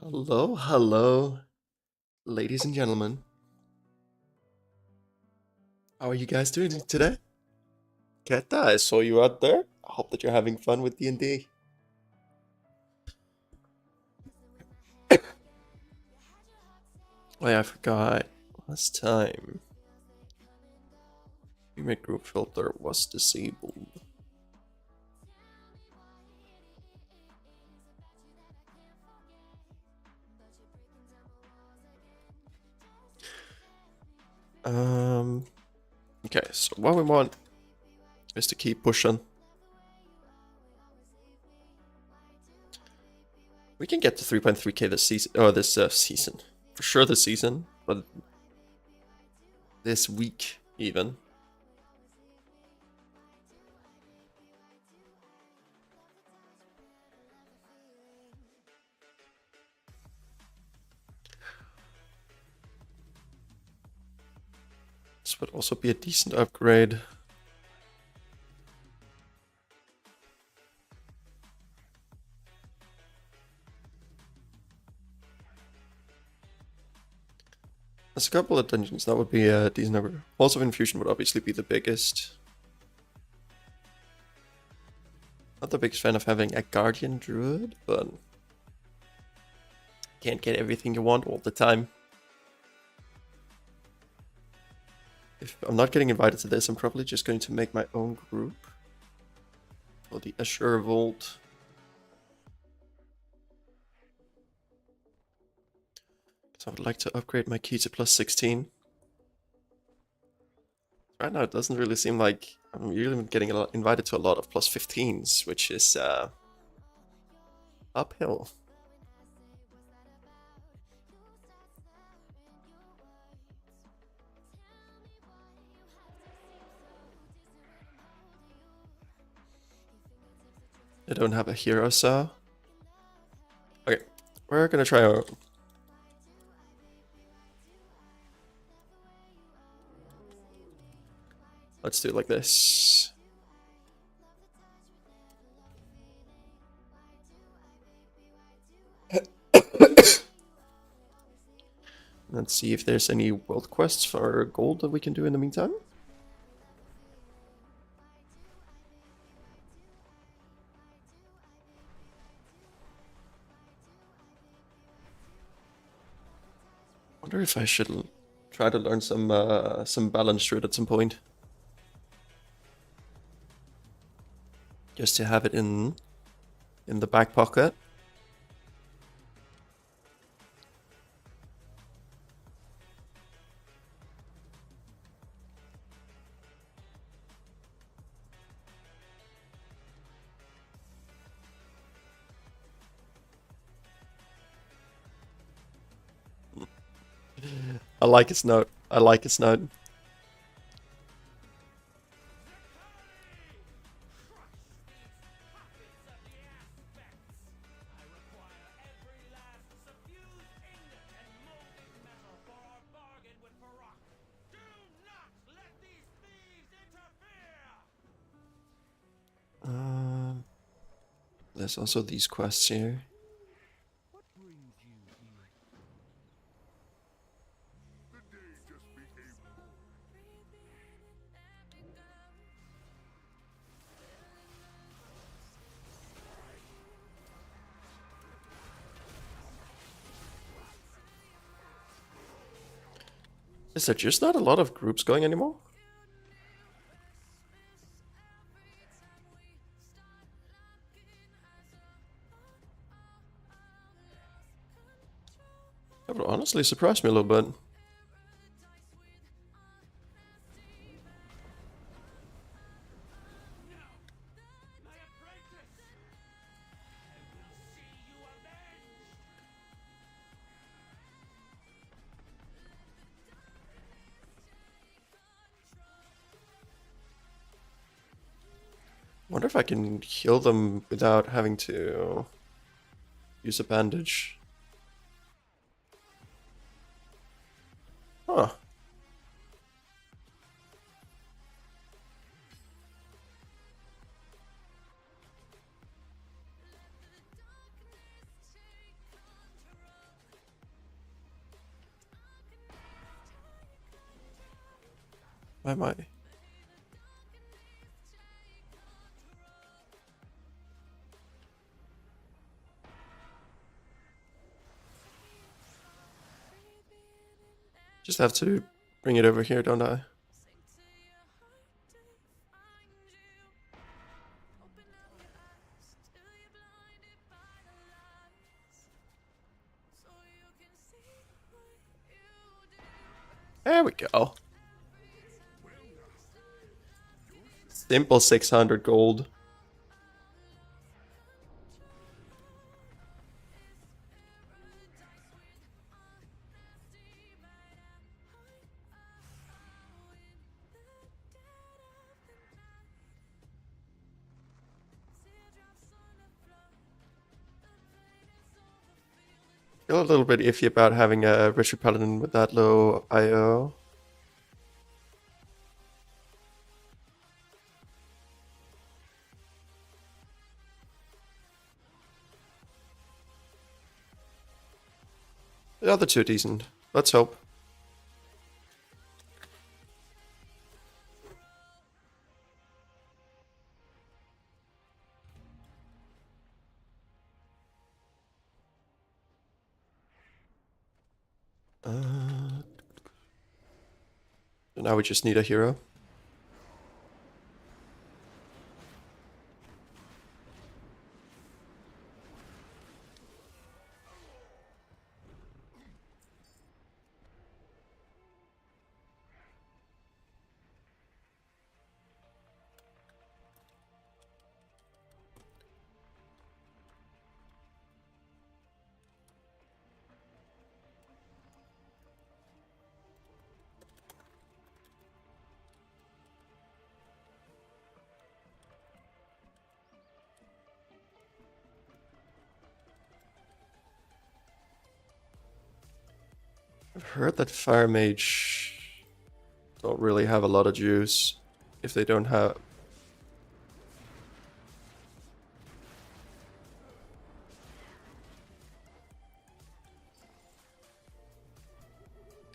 Hello, hello, ladies and gentlemen. How are you guys doing today? Keta, I saw you out there. I hope that you're having fun with D&D. Oh yeah, I forgot. Last time, remake group filter was disabled. Okay, so what we want is to keep pushing. We can get to 3.3k this season, this season. For sure this season, but this week even. This would also be a decent upgrade. There's a couple of dungeons that would be a decent number. Halls of Infusion would obviously be the biggest. Not the biggest fan of having a Guardian Druid, but can't get everything you want all the time. If I'm not getting invited to this, I'm probably just going to make my own group for the Azure Vault. So I would like to upgrade my key to plus 16. Right now it doesn't really seem like I'm really getting invited to a lot of plus 15s, which is uphill. I don't have a hero, so... Okay, we're gonna try our... Let's do it like this. Let's see if there's any world quests for gold that we can do in the meantime. Wonder if I should try to learn some balance Rdruid at some point. Just to have it in the back pocket. I like his note. I like his note. There's also these quests here. Is there just not a lot of groups going anymore? That would honestly surprise me a little bit. Wonder if I can heal them without having to use a bandage. Huh. Why am I? Just have to bring it over here, don't I? There we go. Simple 600 gold. Feel a little bit iffy about having a Richard Paladin with that low IO. The other two decent. Let's hope. Now we just need a hero. I've heard that Fire Mage don't really have a lot of juice if they don't have...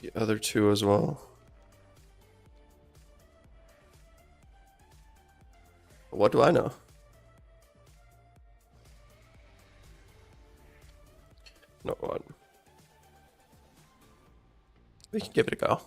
the other two as well. What do I know? No one. We can give it a go.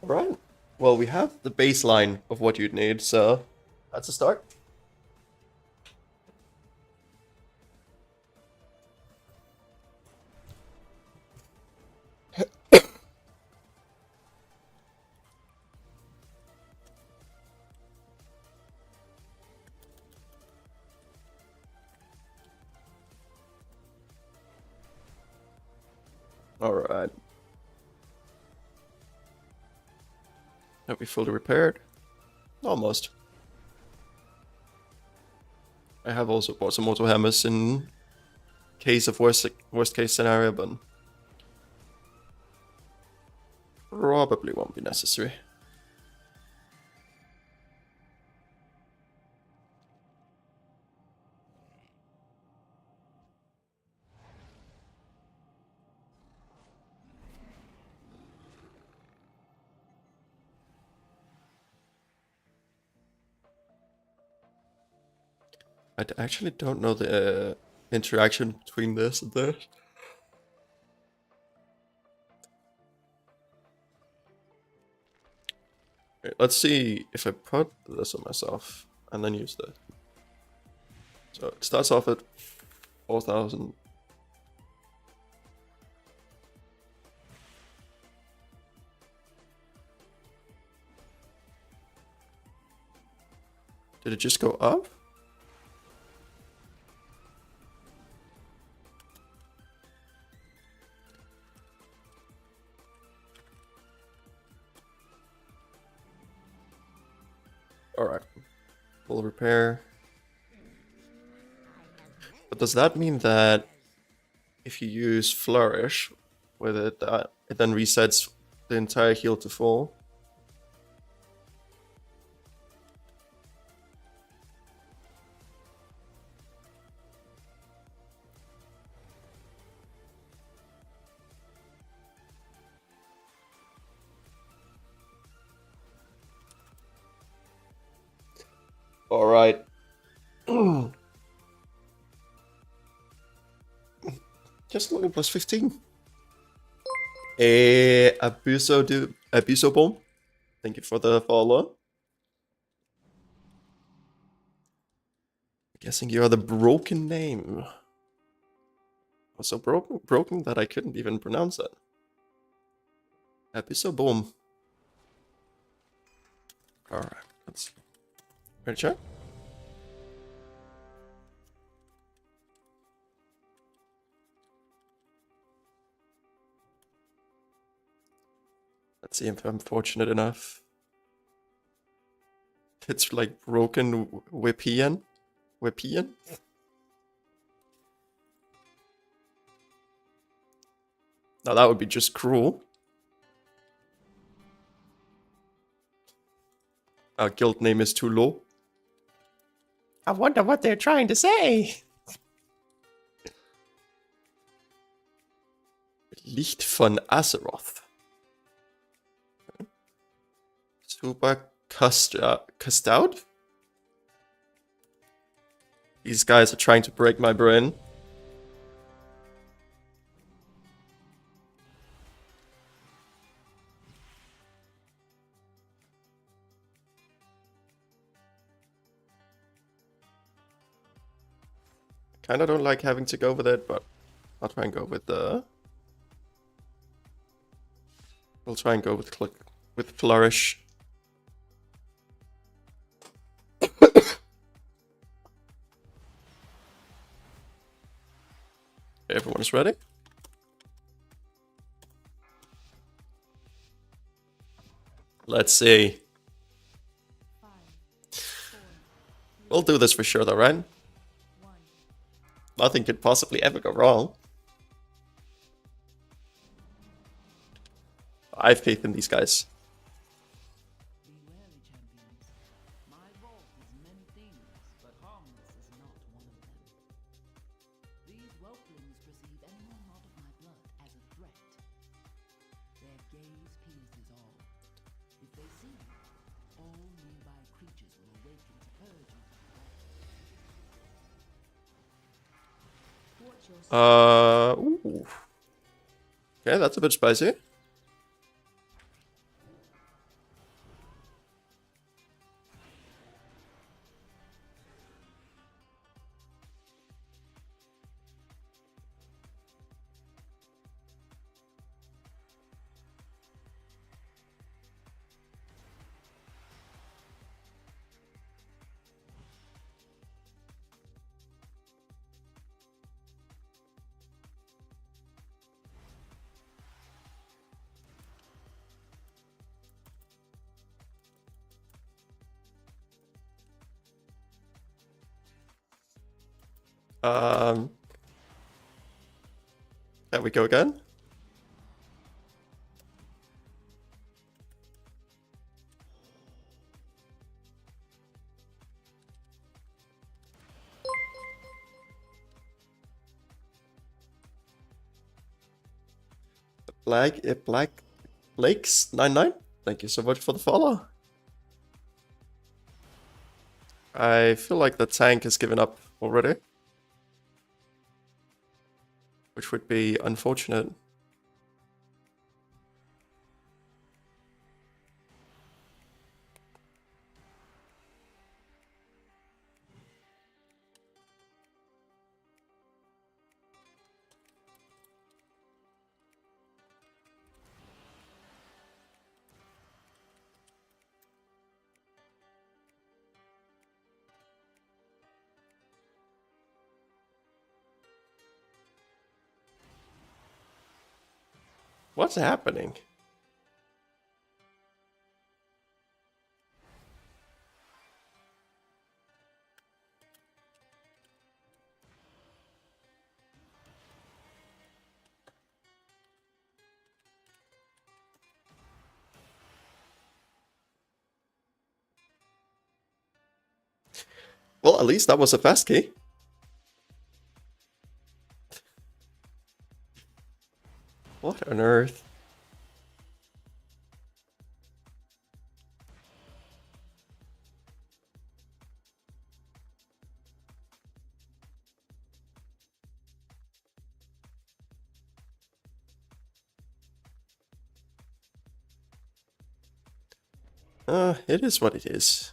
Alright. Well, we have the baseline of what you'd need, so that's a start. Alright. Are we fully repaired? Almost. I have also bought some auto hammers in case of worst case scenario, but probably won't be necessary. I actually don't know the interaction between this and this. Okay, let's see if I put this on myself and then use this. So it starts off at 4,000. Did it just go up? Alright. Full repair. But does that mean that if you use Flourish with it, it then resets the entire heal to full? Alright. Just looking plus 15. Abuso Bomb. Thank you for the follow. Guessing you are the broken name. Was so broken that I couldn't even pronounce it. Abuso Bomb. Alright, let's ready to check. Let's see if I'm fortunate enough. It's like broken Whippian. Whippian? Now that would be just cruel. Our guild name is too low. I wonder what they're trying to say. Licht von Azeroth. Super Custard? These guys are trying to break my brain. Kinda don't like having to go with it, but I'll try and go with the... We'll try and go with Flourish. Everyone is ready? Let's see. We'll do this for sure though, right? Nothing could possibly ever go wrong. I have faith in these guys. Ooh. Okay, that's a bit spicy. There we go again. Blake's99. Thank you so much for the follow. I feel like the tank has given up already, which would be unfortunate. What's happening? Well, at least that was a fast key. What on earth? It is what it is.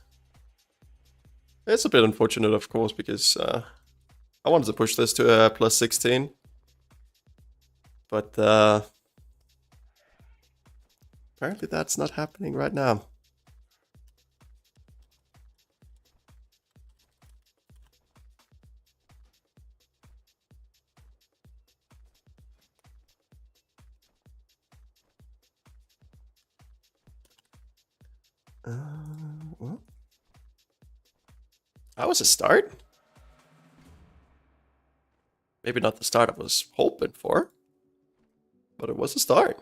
It's a bit unfortunate, of course, because I wanted to push this to a plus 16. But apparently that's not happening right now. Well, that was a start. Maybe not the start I was hoping for, but it was a start.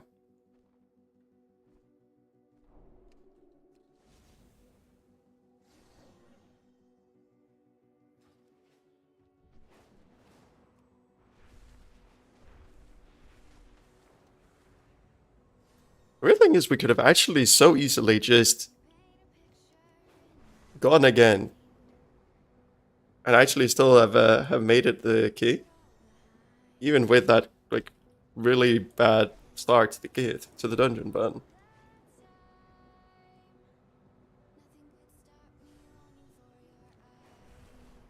The real thing is we could have actually so easily just gone again and actually still have made it the key, even with that like really bad start to the key to the dungeon. But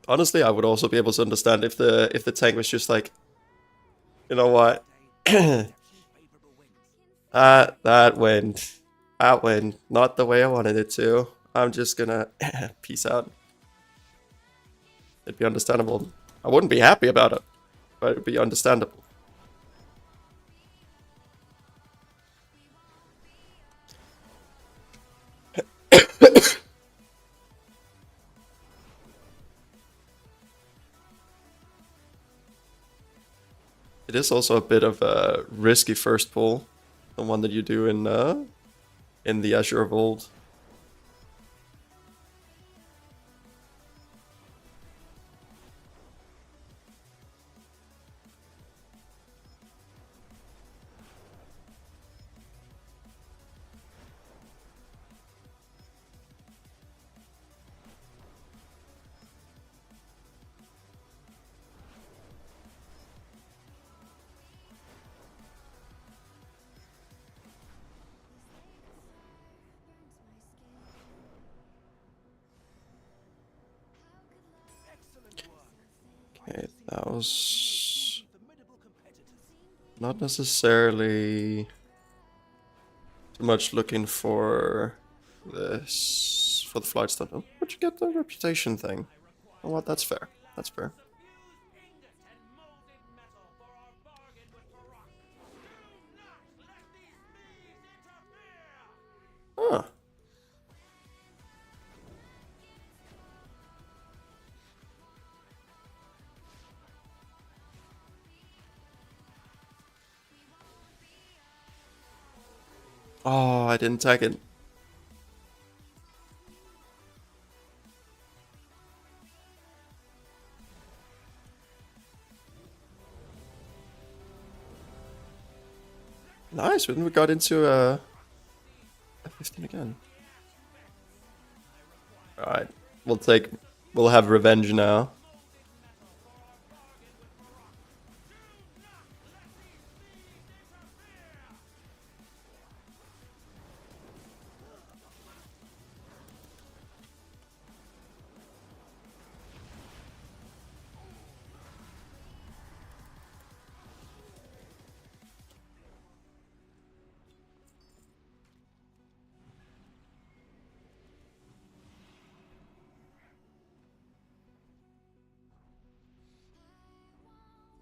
honestly, I would also be able to understand if the tank was just like, you know what, that went not the way I wanted it to. I'm just gonna peace out. It'd be understandable. I wouldn't be happy about it, but it'd be understandable. It is also a bit of a risky first pull, the one that you do in the Azure Vault. Okay, that was not necessarily too much looking for this, for the flight stuff. Oh, where'd you get the reputation thing? Oh, what? That's fair. That's fair. Huh. Oh, I didn't tag it. Nice, we got into F15 again. Alright, we'll have revenge now.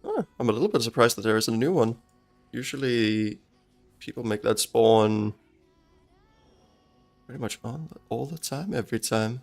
Huh, I'm a little bit surprised that there isn't a new one. Usually people make that spawn pretty much on all the time, every time.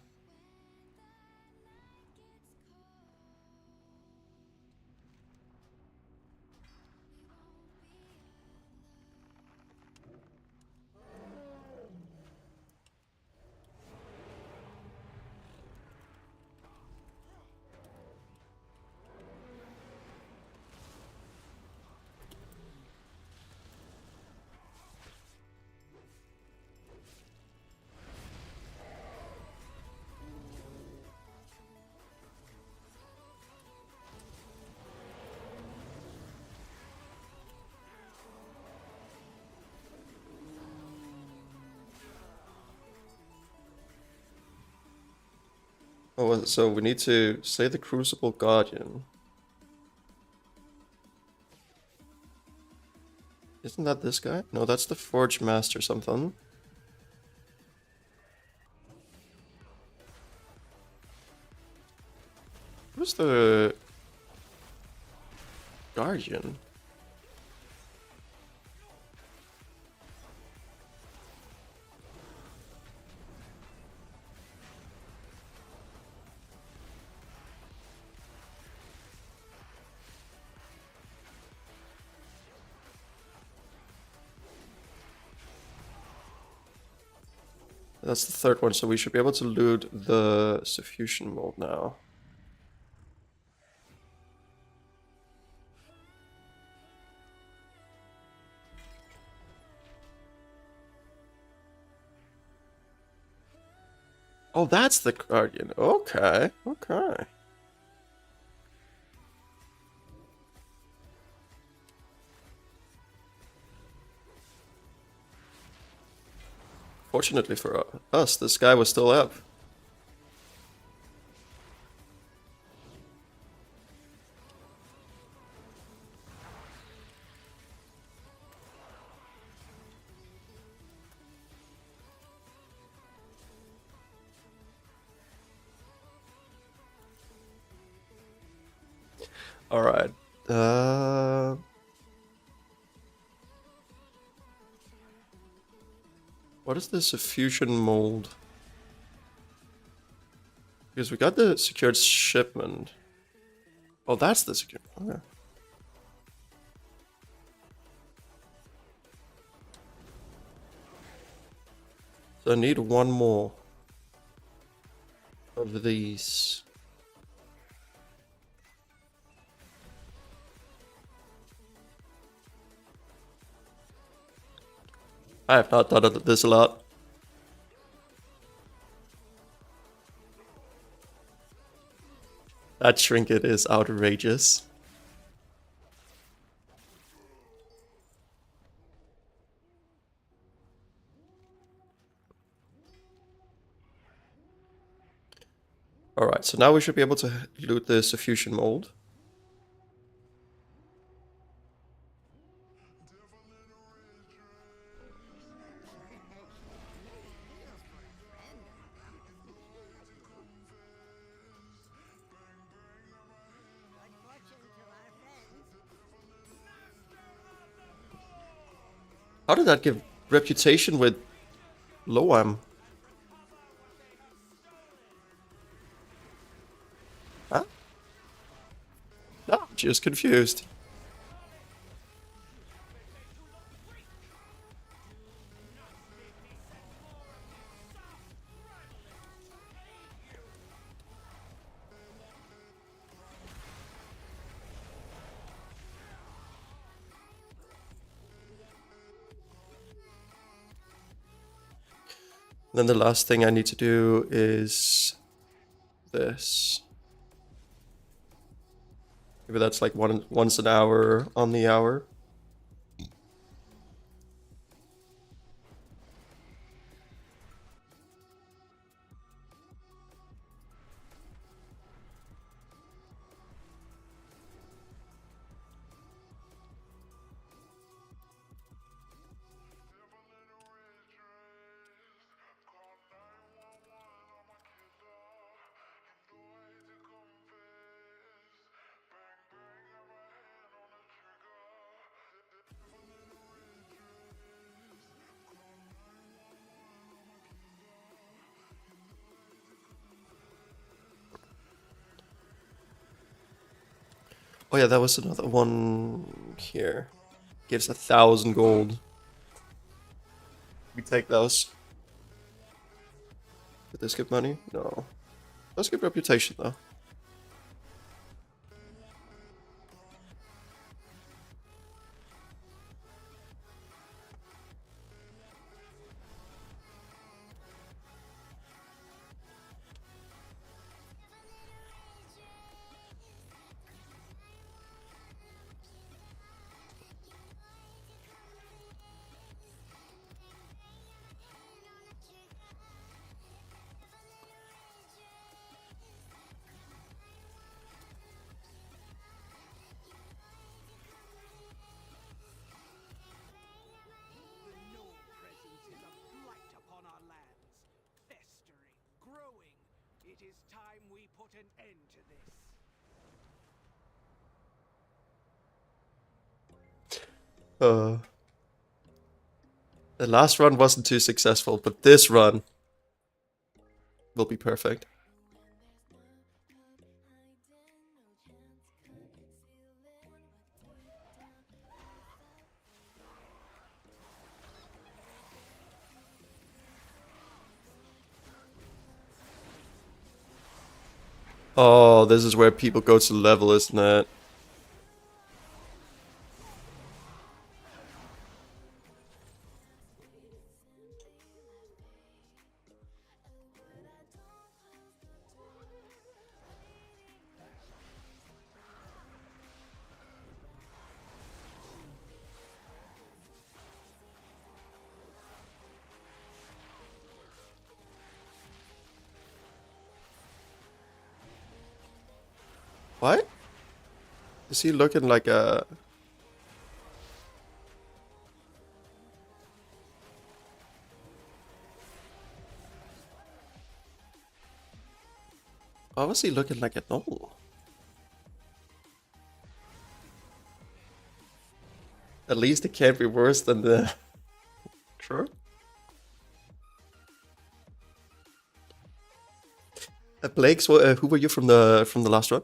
Oh, so we need to slay the Crucible Guardian. Isn't that this guy? No, that's the Forge Master something. Who's the Guardian? That's the third one, so we should be able to loot the Suffusion Mold now. Oh, that's the Guardian. Okay, okay. Fortunately for us, this guy was still up. Alright. What is the Suffusion Mold? Because we got the secured shipment. Oh, that's the secured. Okay. So I need one more of these. I have not done this a lot. That trinket is outrageous. Alright, so now we should be able to loot the Suffusion Mold. How did that give reputation with Loam? Huh? No, I'm just confused. Then the last thing I need to do is this. Maybe that's like once an hour on the hour. Oh yeah, that was another one here. Gives 1,000 gold. We take those. Did this give money? No. Let's give reputation though. It is time we put an end to this. The last run wasn't too successful, but this run will be perfect. Oh, this is where people go to level, isn't it? What? Is he looking like a... Why was he looking like a normal? At least it can't be worse than the... Sure. Blake, who were you from the last run?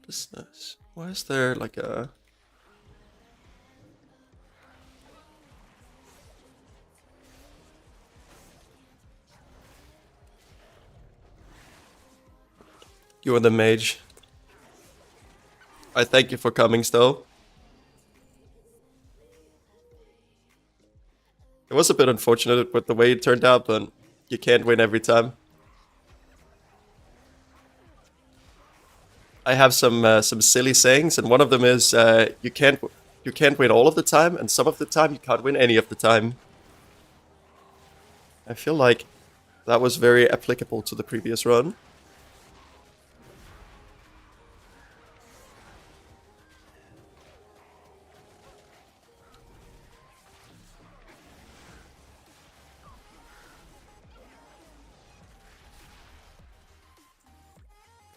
Business. Why is there like a... You are the mage. I thank you for coming still. It was a bit unfortunate with the way it turned out, but you can't win every time. I have some silly sayings, and one of them is you can't win all of the time, and some of the time you can't win any of the time. I feel like that was very applicable to the previous run.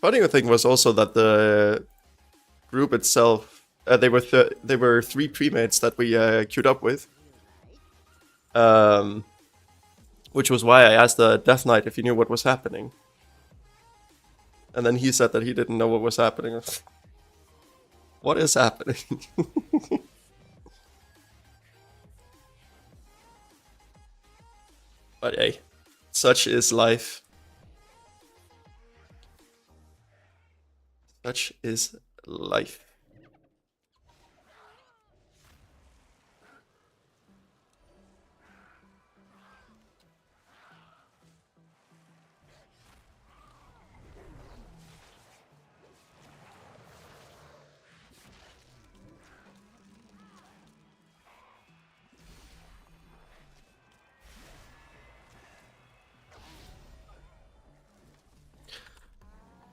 Funny thing was also that the group itself, they were 3 pre-mates that we queued up with. Which was why I asked the Death Knight if he knew what was happening. And then he said that he didn't know what was happening. What is happening? But hey, such is life. Such is life.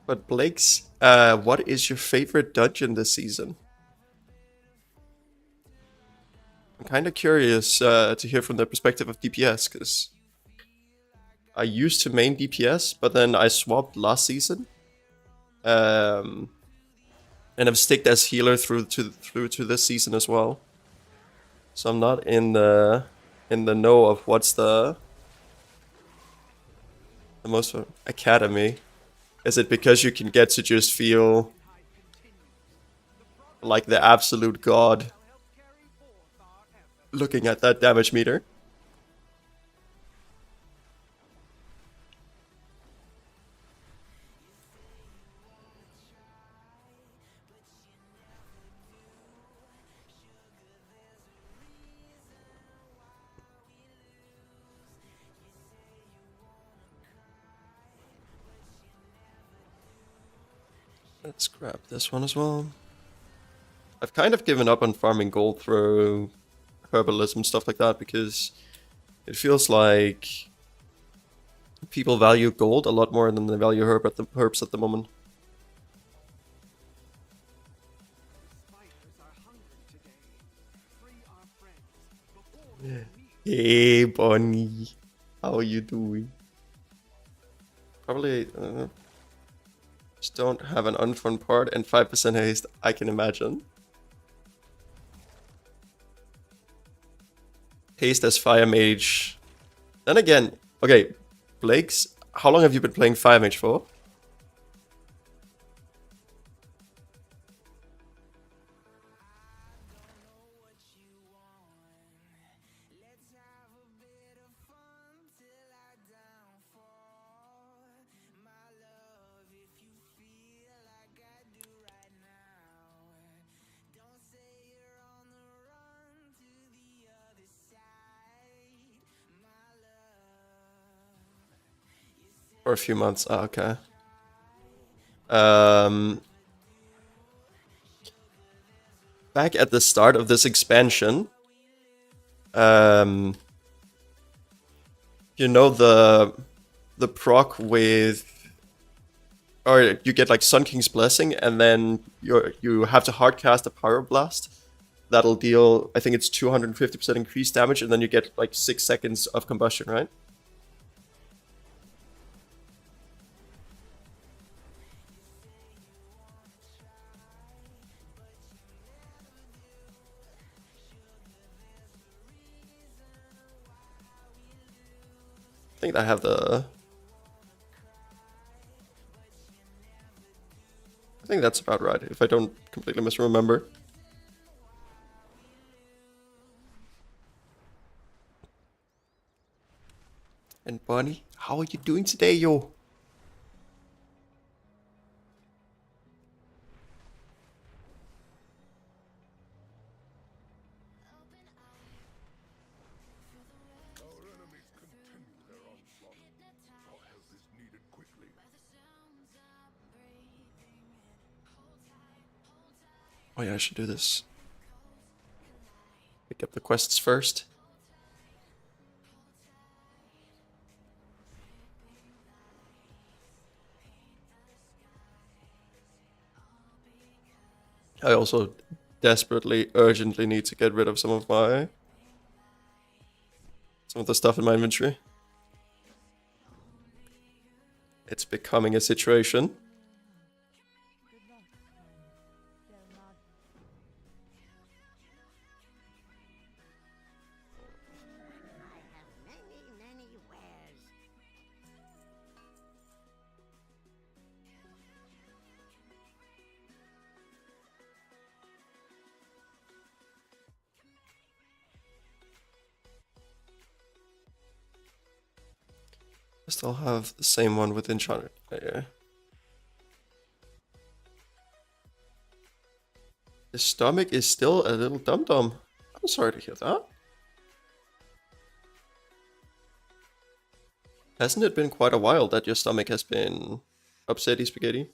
But Blake's, what is your favorite dungeon this season? I'm kind of curious to hear from the perspective of DPS, because I used to main DPS, but then I swapped last season. And I've sticked as healer through to this season as well. So I'm not in the know of what's the most academy. Is it because you can get to just feel like the absolute god looking at that damage meter? Let's grab this one as well. I've kind of given up on farming gold through herbalism, stuff like that, because it feels like people value gold a lot more than they value herbs at the moment. Hey, Bonnie. How are you doing? Probably just don't have an unfun part and 5% haste. I can imagine. Haste as Fire Mage. Then again, okay, Blake's. How long have you been playing Fire Mage for? For a few months. Ah, okay. Back at the start of this expansion, you know the proc with, or you get like Sun King's Blessing, and then you have to hardcast a Pyroblast. That'll deal, I think it's 250% increased damage, and then you get like 6 seconds of combustion, right? I think I have the... I think that's about right, if I don't completely misremember. And Bonnie, how are you doing today, yo? Oh yeah, I should do this. Pick up the quests first. I also desperately, urgently need to get rid of some of the stuff in my inventory. It's becoming a situation. I still have the same one with Enchanted. Yeah. His stomach is still a little dum-dum. I'm sorry to hear that. Hasn't it been quite a while that your stomach has been upsetty spaghetti?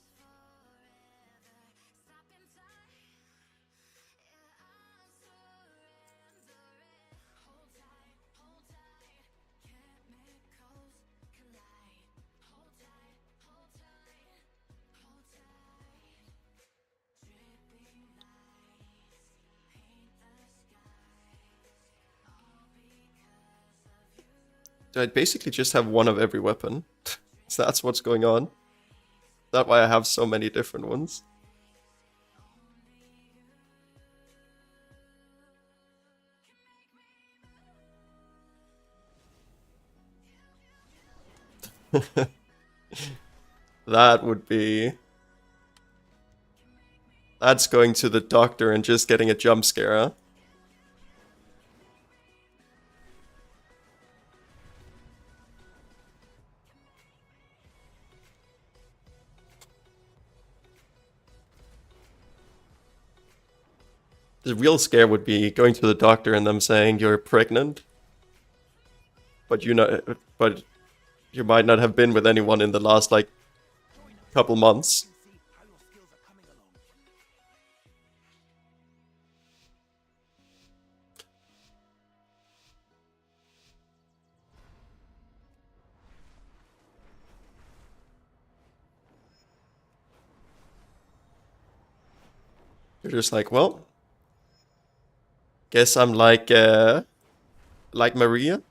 I basically just have one of every weapon. So that's what's going on. That's why I have so many different ones. That would be... That's going to the doctor and just getting a jump scare, huh? The real scare would be going to the doctor and them saying you're pregnant, but but you might not have been with anyone in the last like couple months. You're just like, well, guess I'm like like Maria,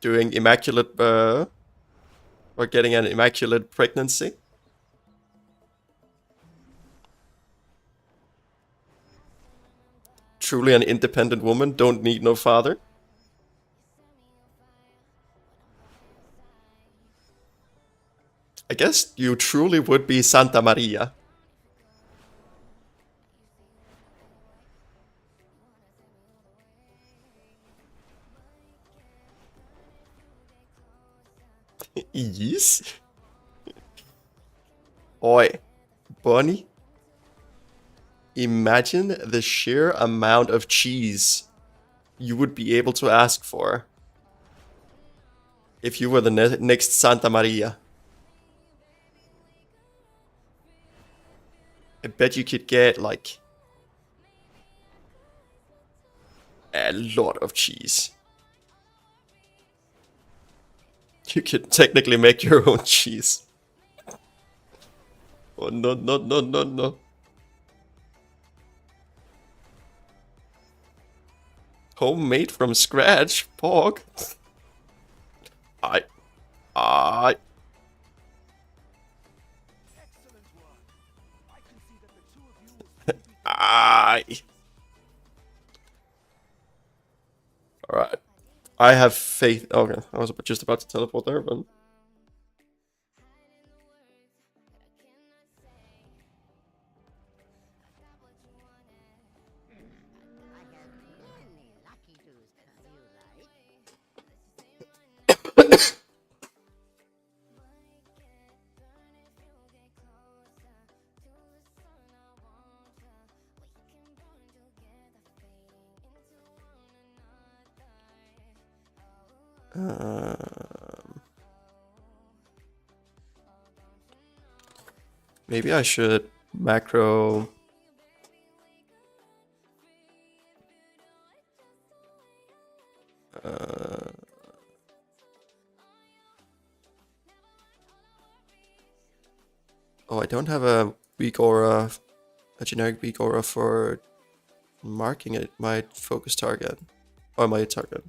doing immaculate or getting an immaculate pregnancy. Truly an independent woman, don't need no father. I guess you truly would be Santa Maria. Yes. Oi, Bonnie. Imagine the sheer amount of cheese you would be able to ask for if you were the next Santa Maria. I bet you could get like a lot of cheese. You could technically make your own cheese. Oh no, no, no, no, no. Homemade from scratch, pork. I. Excellent work. I can see that the two of you will be I. Alright. I have faith. Okay, I was just about to teleport there, but. Maybe I should macro. Oh, I don't have a weak aura, a generic weak aura for marking it my focus target or my target.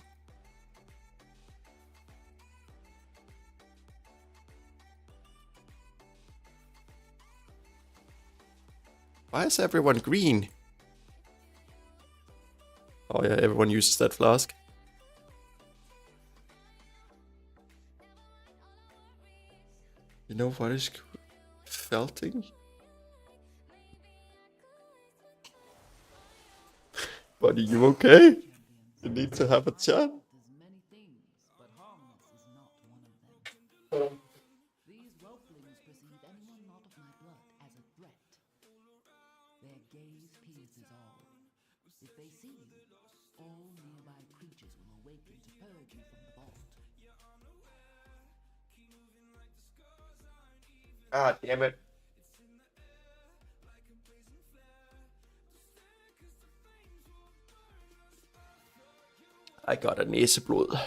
Why is everyone green? Oh yeah, everyone uses that flask. You know what is felting? Buddy, you okay? You need to have a chat. Many things, but harmless is not one of them. These whelplings perceive anyone not of my blood as a threat. Their gaze pierces all. If they see you, all nearby creatures will awaken to purge you from the vault. Ah, damn it. I got a næseblod.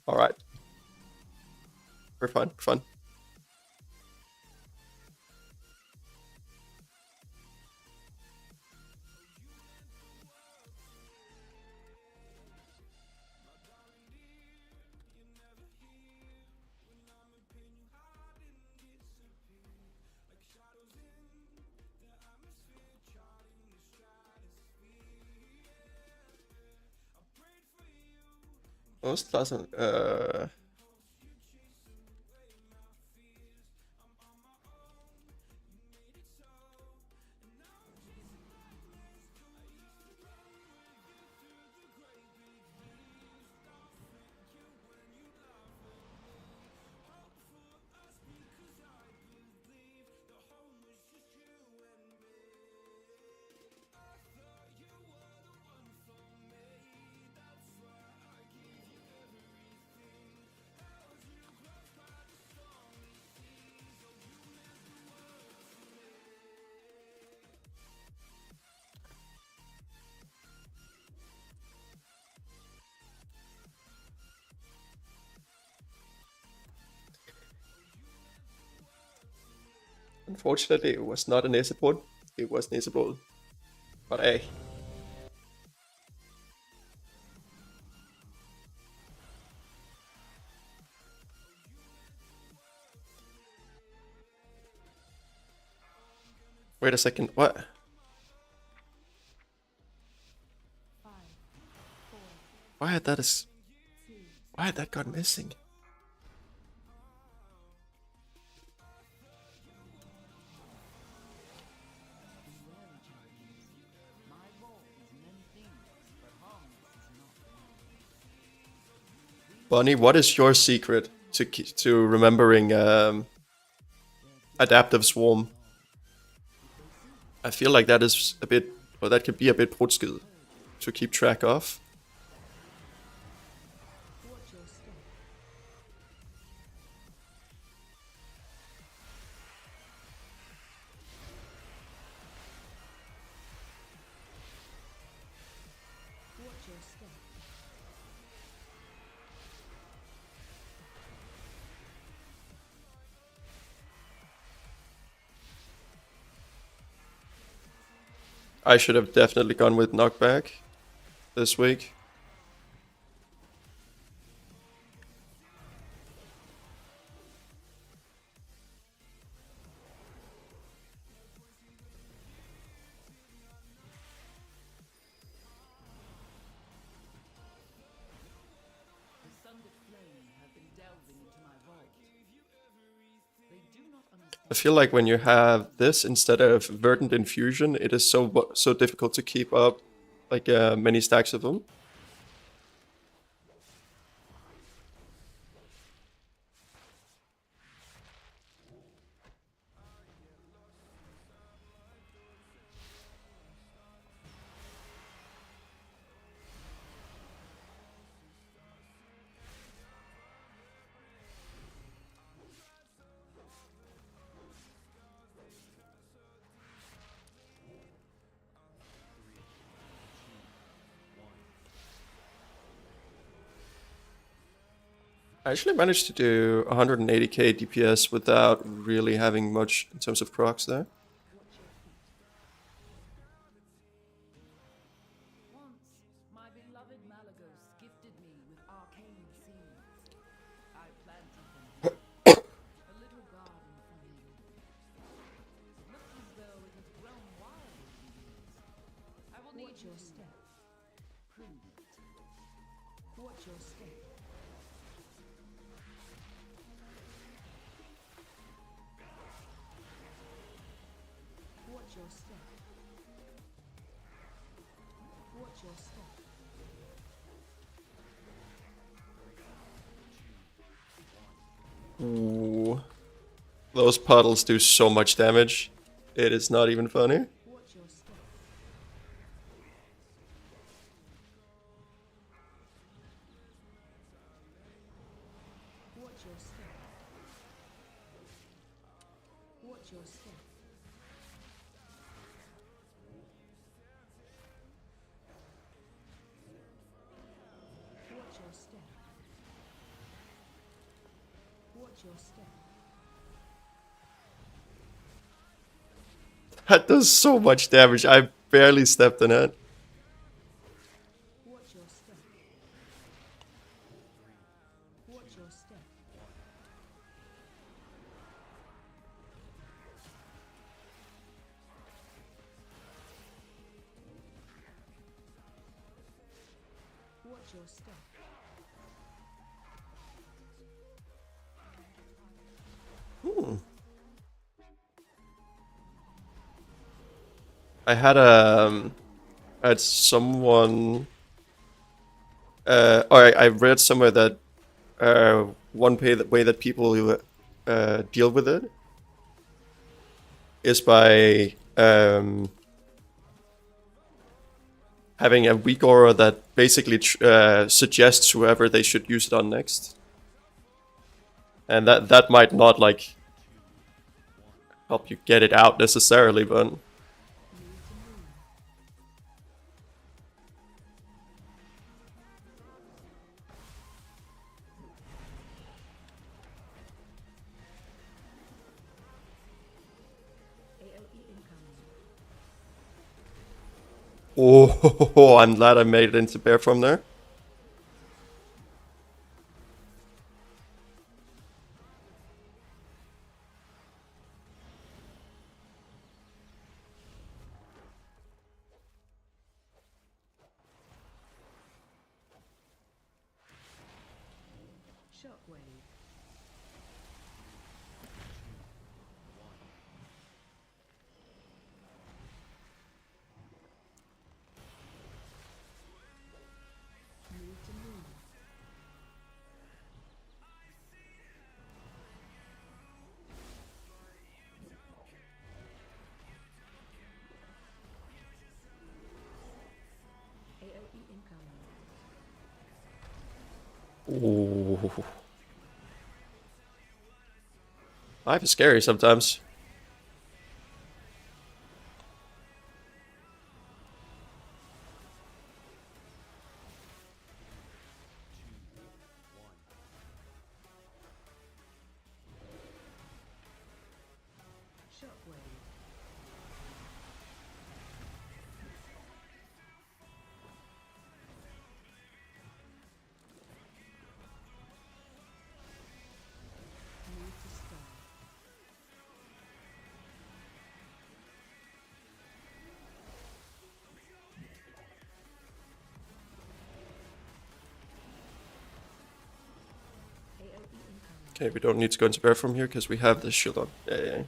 All right. We're fine. We're fine. Most pleasant. Unfortunately, it was not a næsebord. It was næsebord. But hey. Wait a second, what? 5, 4, Why had that gone missing? beware, champions. My role is many things, but harmless is not one of them. Bunny, what is your secret to remembering adaptive swarm? I feel like that is a bit, or that could be a bit brudskid to keep track of. Watch your step. Watch your step. I should have definitely gone with knockback this week. The sundered flame have been delving into my vault. They do not understand. I feel like when you have this instead of verdant infusion, it is so difficult to keep up like many stacks of them. I actually managed to do 180k DPS without really having much in terms of procs there. Once, my beloved Malagos gifted me with arcane seeds. I planted them here. A little garden for him. It looks as though it has grown wild over the years. I will need your step. Prove it. Watch your step. Watch your step. Watch your step. Ooh. Those puddles do so much damage. It is not even funny. Watch your step. Watch your step. Watch your step. Watch your step. Watch your step. That does so much damage. I barely stepped in it. Watch your step. Watch your step. Watch your step. I had someone or I read somewhere that one way that people deal with it is by having a weak aura that basically suggests whoever they should use it on next, and that might not like help you get it out necessarily, but Oh, I'm glad I made it into bear from there. Shockwave. Move to move. AOE incoming. Ooh. Life is scary sometimes. Shockwave. Move to start. AOE incoming. Okay, we don't need to go into bear from here because we have this shield on. Yeah.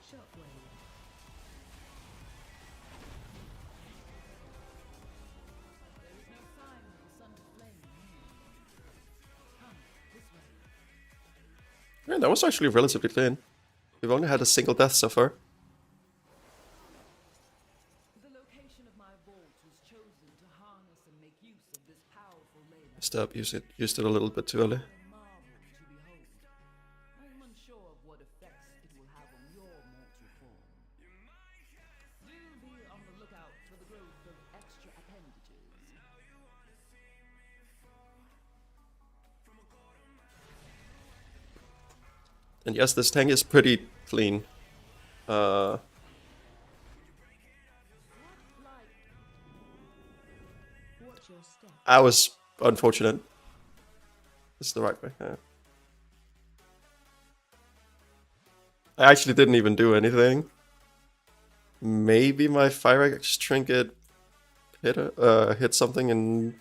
Shockwave. There is no sign of the sun to flame here. Come, this way. Yeah, that was actually relatively clean. We've only had a single death so far. The location of my vault was chosen to harness and make use of this powerful leyline. Stop, used it a little bit too early. A marvel to behold. I am unsure of what effects it will have on your mortal form. Do be on the lookout for the growth of extra appendages. And yes, this tank is pretty clean. Like watch your step. I was unfortunate. This is the right way. Yeah. I actually didn't even do anything. Maybe my Fire Axe trinket hit something and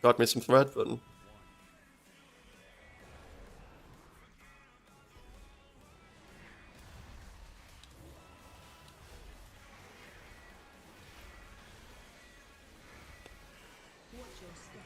got me some threat, but Watch your step.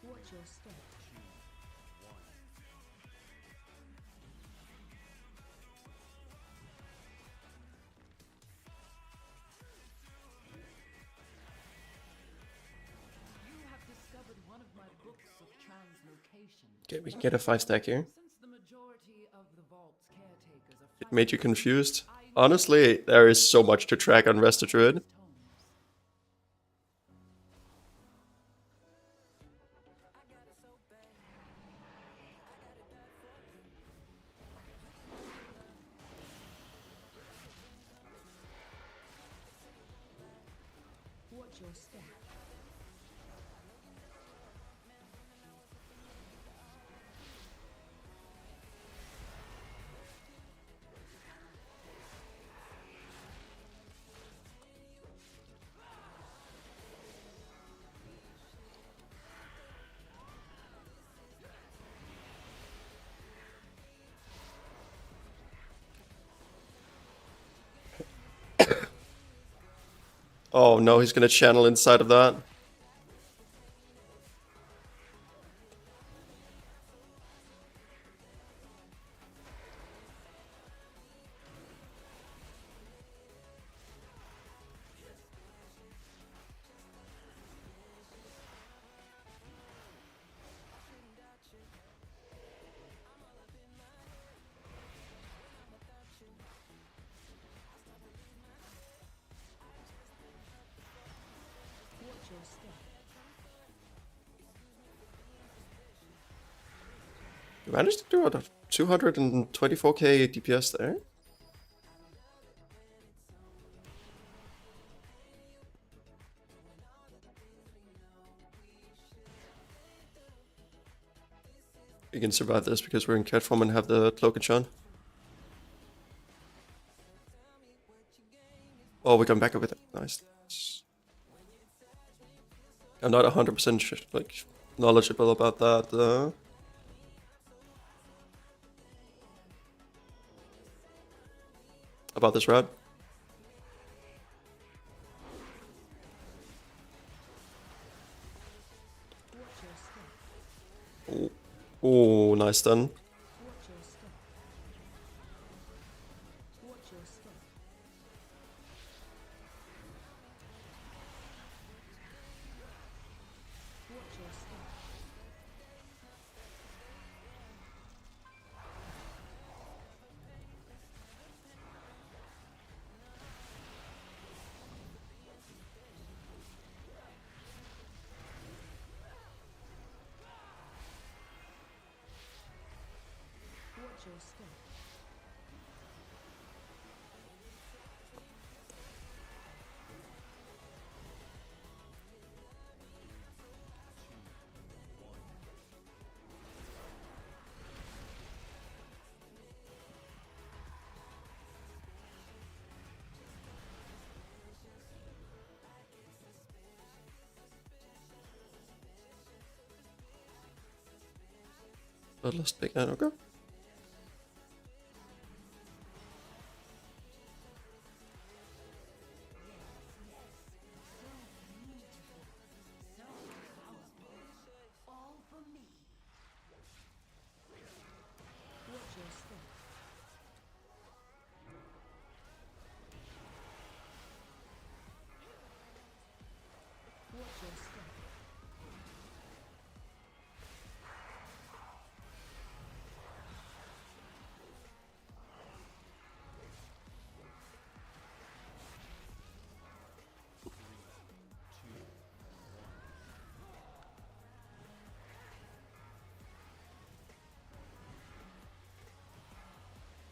Watch your step. Watch your step. You have discovered one of my books of translocation. okay, we can get a 5-stack here. Since the majority of the vault's caretakers are It made you confused. Honestly, there is so much to track on Rdruid. Watch your step. Oh no, he's gonna channel inside of that. Watch your step. You managed to do a 224k DPS there. We can survive this because we're in cat form and have the cloak and shun. Oh, we come back with it. Nice. I'm not 100% like knowledgeable about that. About this route. Watch your step. Oh, nice stun. Watch your step. Watch your step. Watch your step. Watch your step. Bloodlust big and okay. All for me. Watch your step. Watch your step.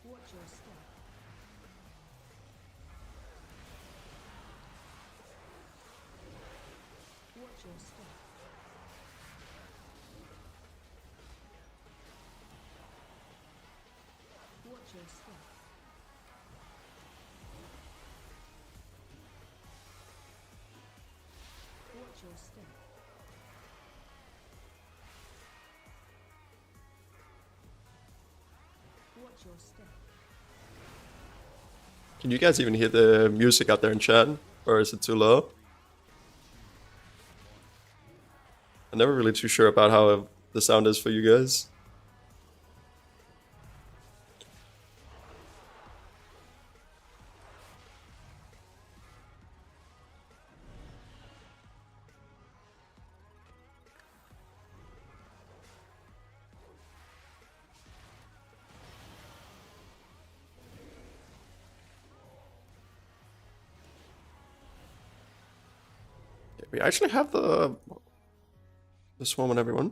Watch your step. Watch your step. Watch your step. Watch your step. Watch your step. Can you guys even hear the music out there in chat? Or is it too low? I'm never really too sure about how the sound is for you guys. We actually have the swarm on everyone.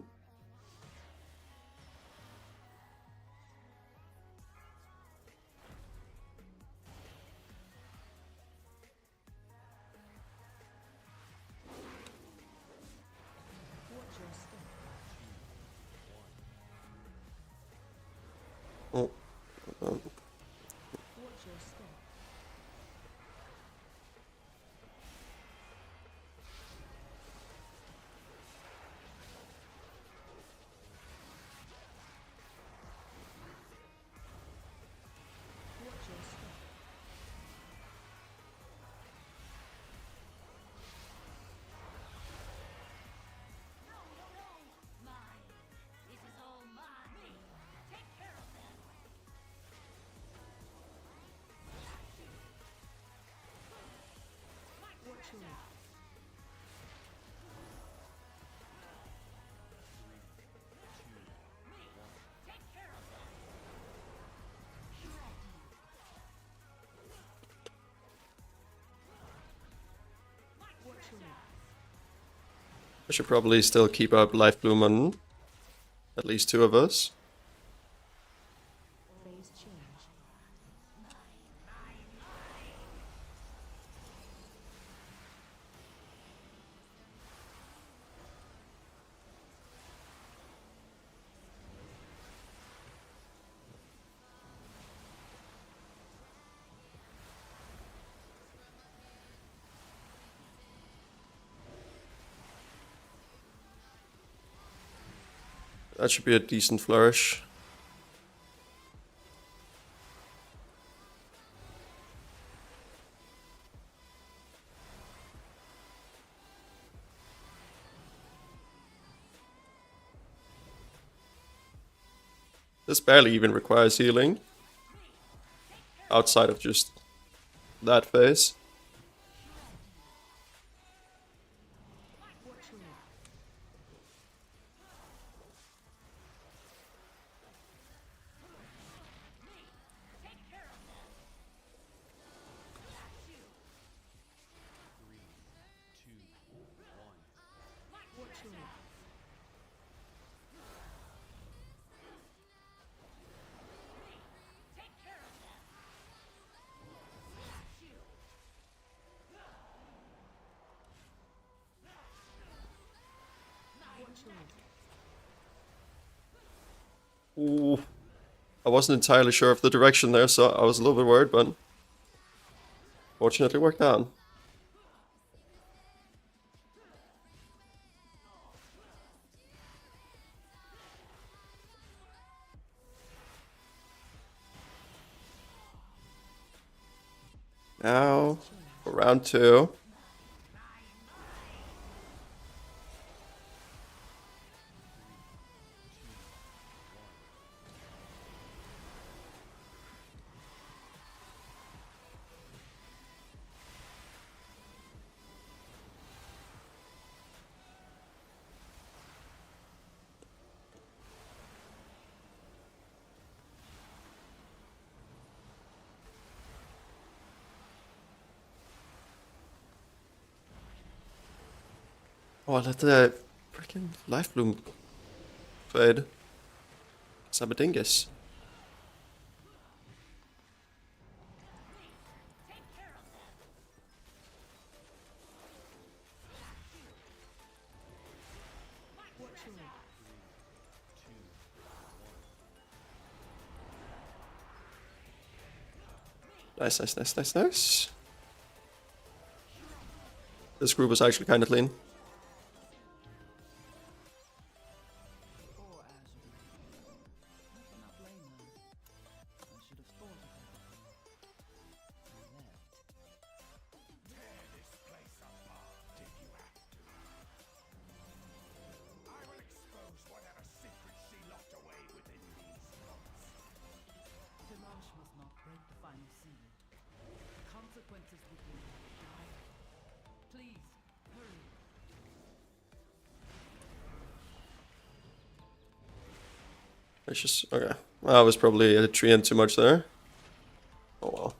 Watch your step. Oh, Watch your step. Watch your step. I should probably still keep up Life Bloom on at least 2 of us. Phase change. That should be a decent flourish. This barely even requires healing. Outside of just that phase. Ooh. I wasn't entirely sure of the direction there, so I was a little bit worried, but fortunately worked out. Now, for round 2. Oh, I let the freaking Life Bloom fade. Sabadingus. Nice, nice, nice, nice, nice. This group is actually kind of clean. Poor Azure. I cannot blame them. I should have thought of that before. I left. Tear this place apart if you have to. I will expose whatever secrets she locked away within these months. Dimanche must not break the final seal. The consequences would be dire. Please, hurry. It's just, okay. Well, I was probably a tree in too much there. Oh well.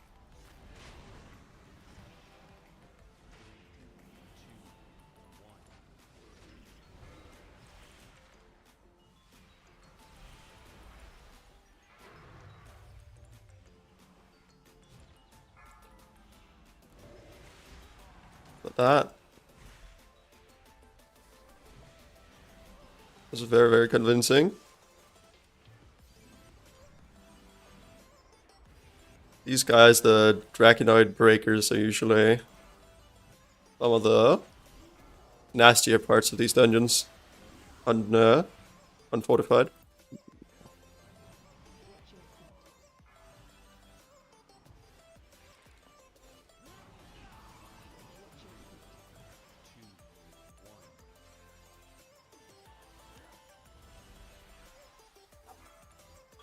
But that was very, very convincing. These guys, the Draconoid Breakers, are usually some of the nastier parts of these dungeons. Unfortified.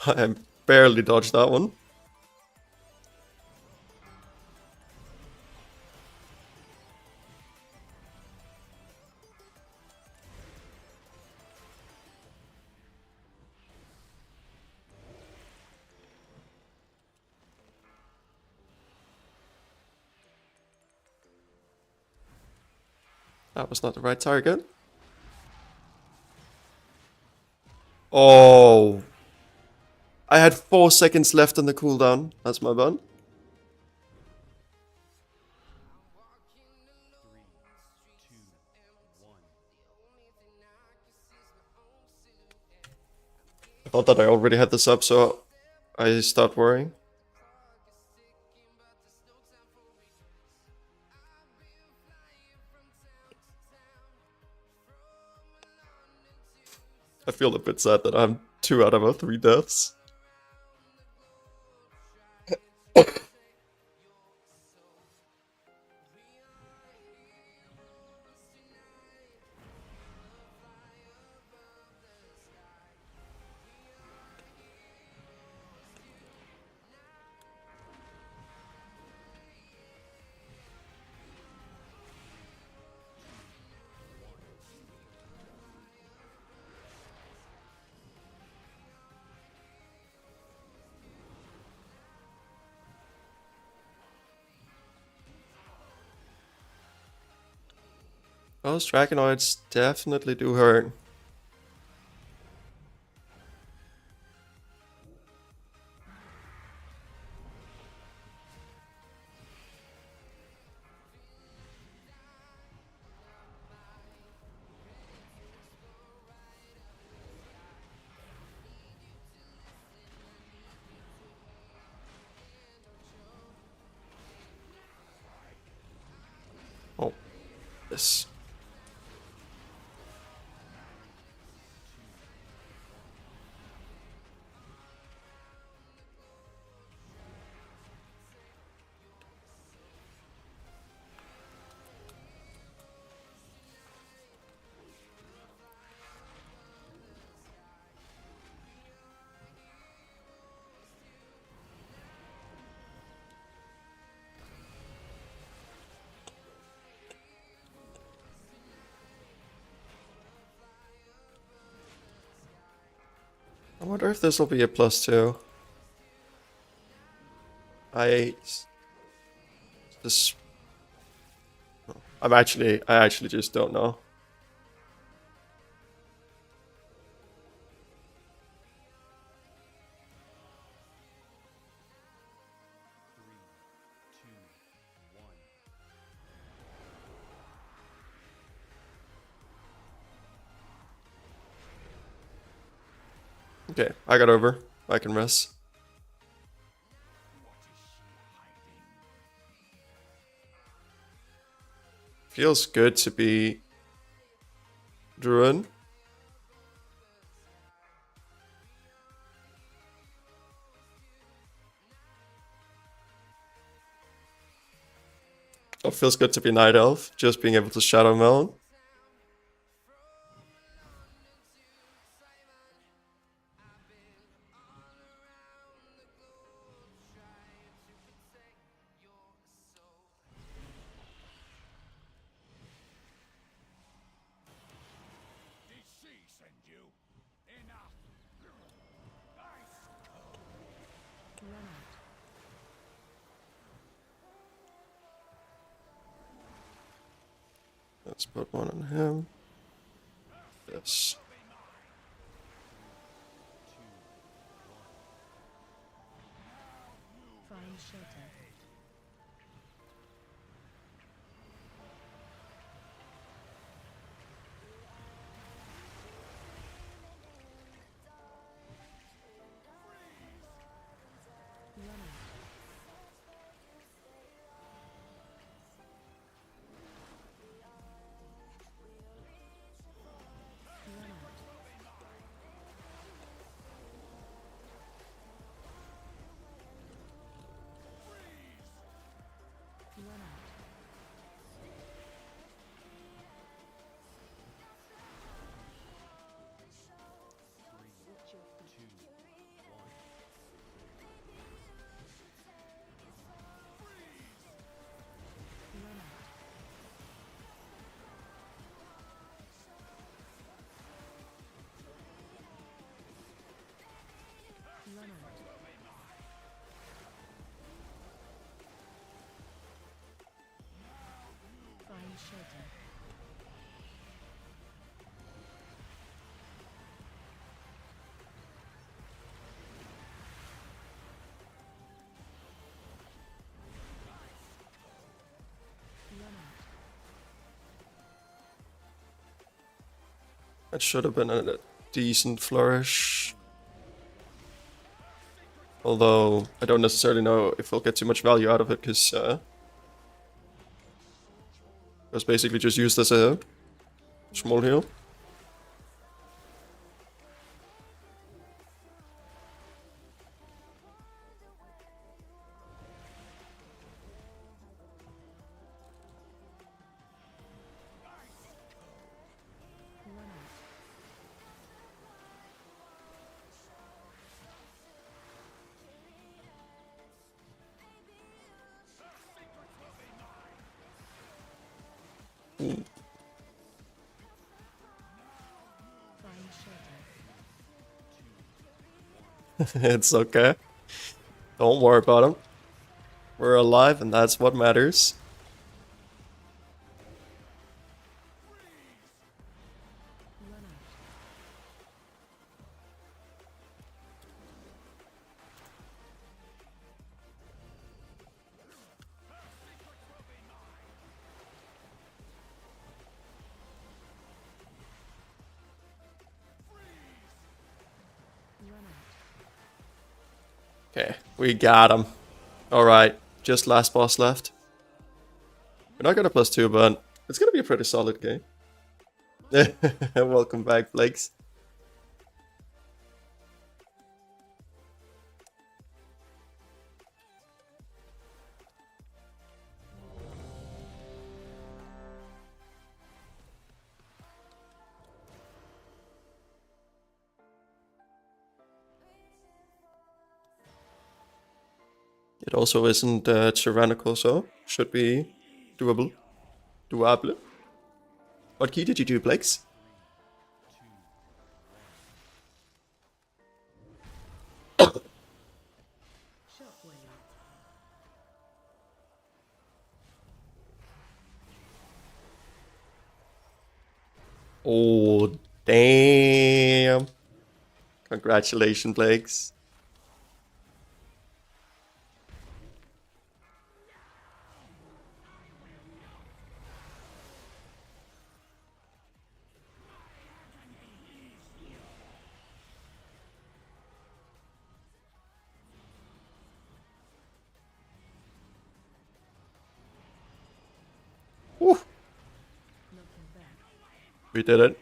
I barely dodged that one. That was not the right target. Oh. I had 4 seconds left on the cooldown. That's my bad. I thought that I already had this up, so I stopped worrying. I feel a bit sad that I'm 2 out of our 3 deaths. Those Dragonoids definitely do hurt. Oh, this. I wonder if this will be a +2. I just I actually just don't know. Okay, I got over. I can rest. Feels good to be Druid. It feels good to be Night Elf, just being able to Shadow Meld. Did she send you? Enough! Nice! Let's put one on him. Yes. Find shelter. That should have been a decent flourish. Although, I don't necessarily know if we'll get too much value out of it, because it was basically just used as a small heal. It's okay. Don't worry about him. We're alive, and that's what matters. Okay, we got him. Alright, just last boss left. We're not gonna +2, but it's gonna be a pretty solid game. Welcome back, Flakes. It also isn't tyrannical, so should be doable. Doable. What key did you do, Blakes? Oh, damn. Congratulations, Blakes. Woo. We did it.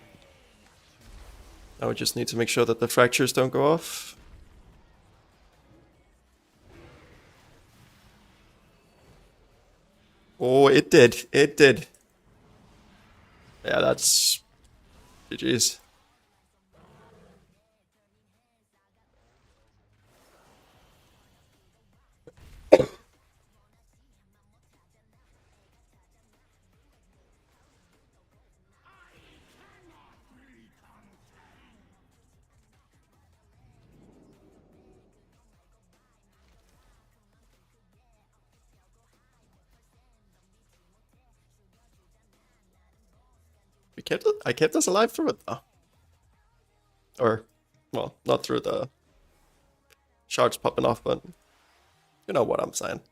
Now we just need to make sure that the fractures don't go off. Oh, it did. It did. Yeah, that's... GG's. I kept us alive through it though. Or, well, not through the shards popping off, but you know what I'm saying.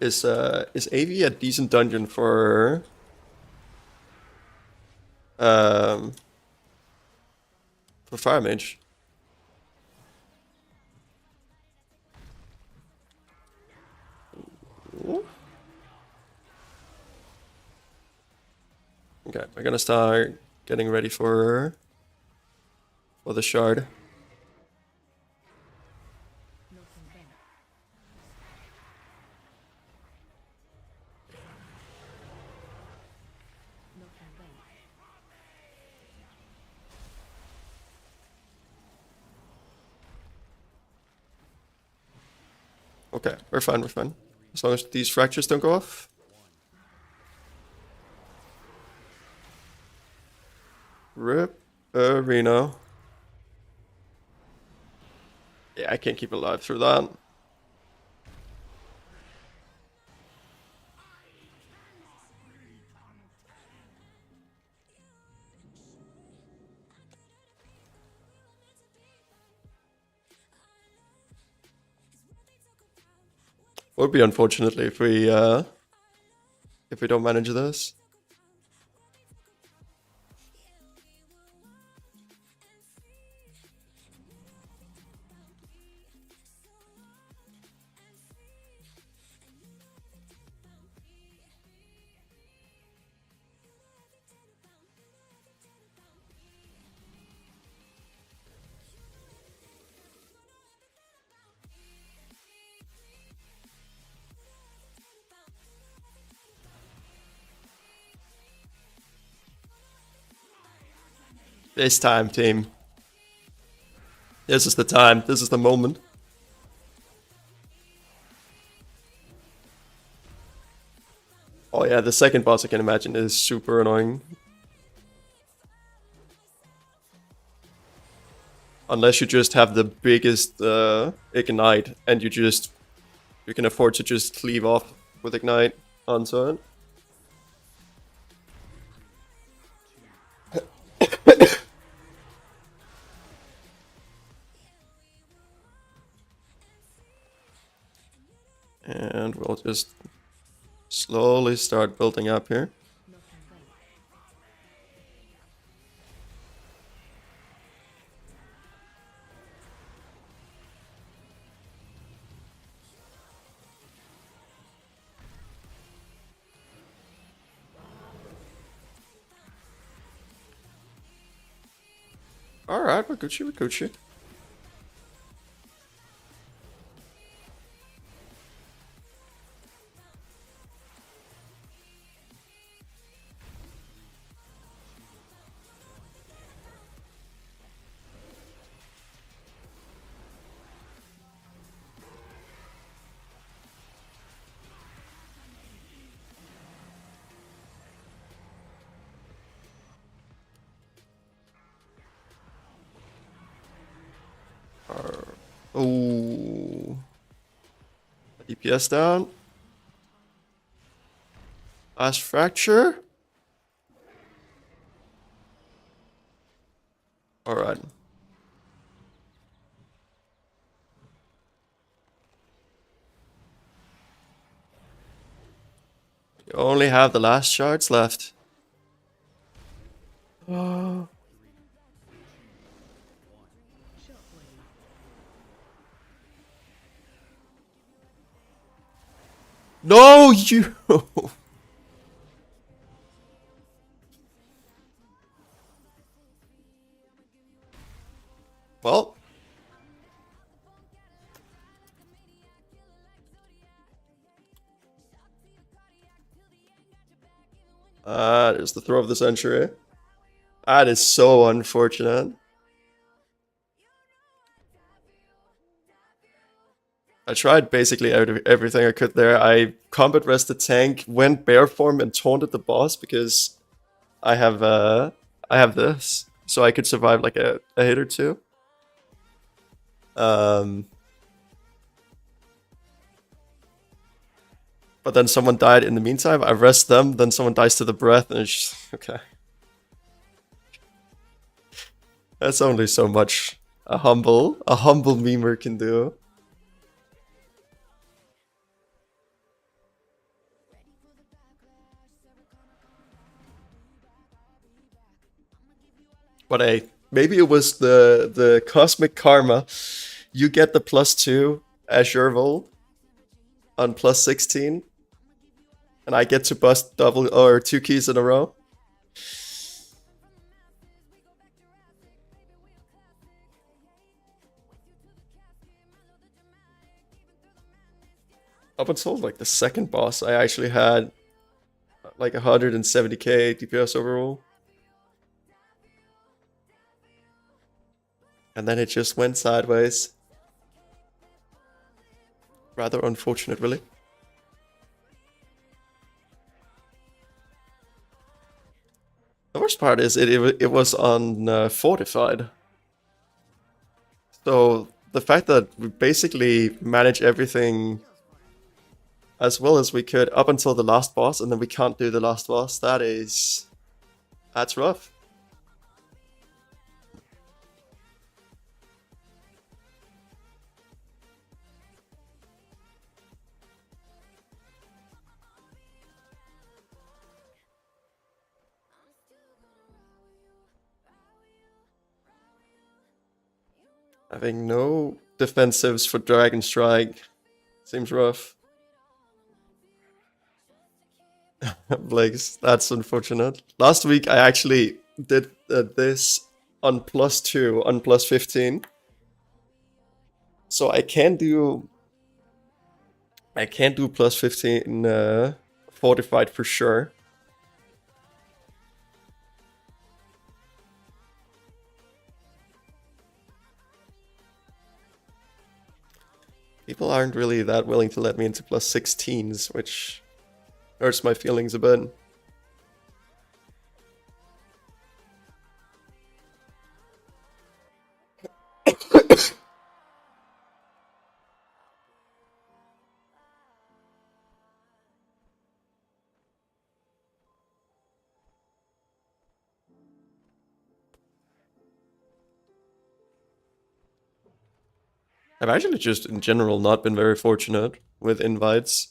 Is AV a decent dungeon for Fire Mage? Okay, we're gonna start getting ready for the shard. Okay, we're fine, we're fine. As long as these fractures don't go off. Rip Reno. Yeah, I can't keep alive through that. Would be unfortunately if we don't manage this. This time, team. This is the time. This is the moment. Oh yeah, the second boss I can imagine is super annoying. Unless you just have the biggest ignite and you can afford to just cleave off with ignite onto it. And we'll just slowly start building up here. Alright, we're Gucci, we're Gucci. Oh, DPS down. Last fracture. All right. You only have the last shards left. No, you. Well. There's the throw of the century. That is so unfortunate. I tried basically everything I could there. I combat rested tank, went bear form, and taunted the boss because I have this, so I could survive like a hit or two. But then someone died in the meantime. I rest them, then someone dies to the breath, and it's just, okay. That's only so much a humble memer can do. But hey, maybe it was the cosmic karma. You get the +2 Azure Vol on +16, and I get to bust double or 2 keys in a row. Up until like the second boss, I actually had like 170k DPS overall. And then it just went sideways. Rather unfortunate, really. There worst part is it was on fortified. So the fact that we basically manage everything as well as we could up until the last boss, and then we can't do the last boss, that's rough. Having no defensives for Dragon Strike seems rough. Blake's, that's unfortunate. Last week I actually did this on +2 on +15. So I can do +15 fortified for sure. People aren't really that willing to let me into +16s, which hurts my feelings a bit. I've actually just in general not been very fortunate with invites.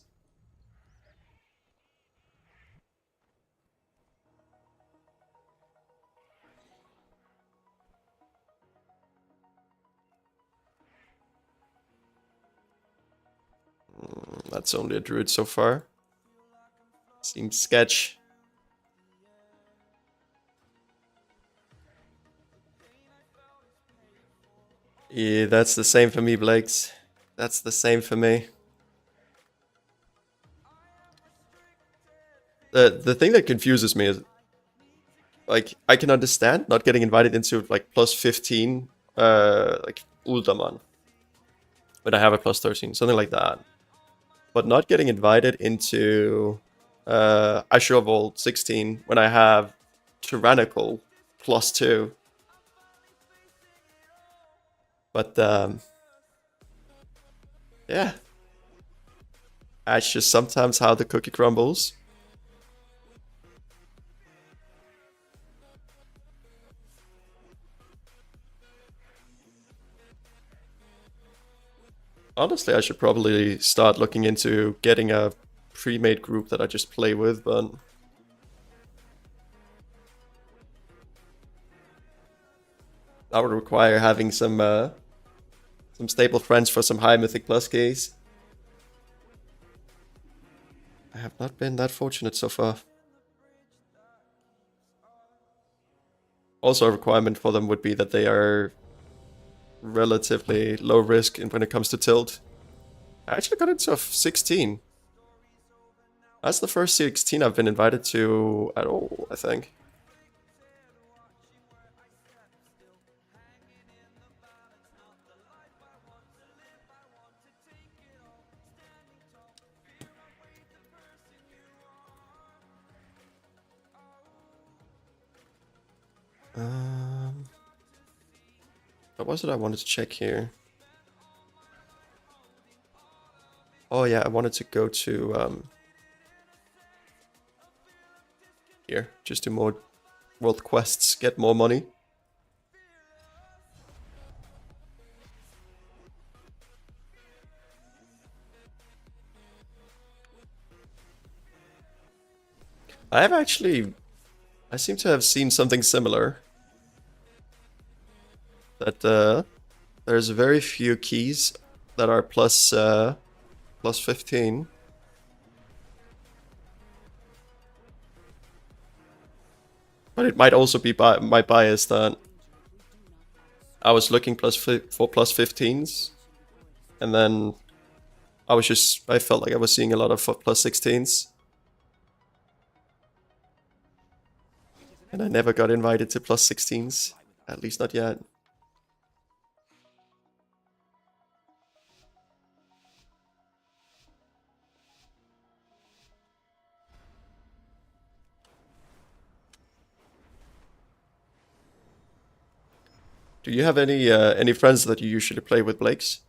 That's only a druid so far. Seems sketch. Yeah, that's the same for me, Blakes. That's the same for me. The thing that confuses me is, like, I can understand not getting invited into like +15, like Uldaman, when I have a +13, something like that. But not getting invited into Ashura Vault 16 when I have Tyrannical +2. But yeah, that's just sometimes how the cookie crumbles. Honestly, I should probably start looking into getting a pre-made group that I just play with, but that would require having some stable friends for some high Mythic Plus keys. I have not been that fortunate so far. Also, a requirement for them would be that they are relatively low risk when it comes to tilt. I actually got into a 16. That's the first 16 I've been invited to at all, I think. What was it I wanted to check here? Oh yeah, I wanted to go to here, just do more world quests, get more money. I seem to have seen something similar. That there's very few keys that are +15. But it might also be my bias that I was looking for +15s, and then I felt like I was seeing a lot of +16s. And I never got invited to +16s, at least not yet. Do you have any friends that you usually play with, Blakes?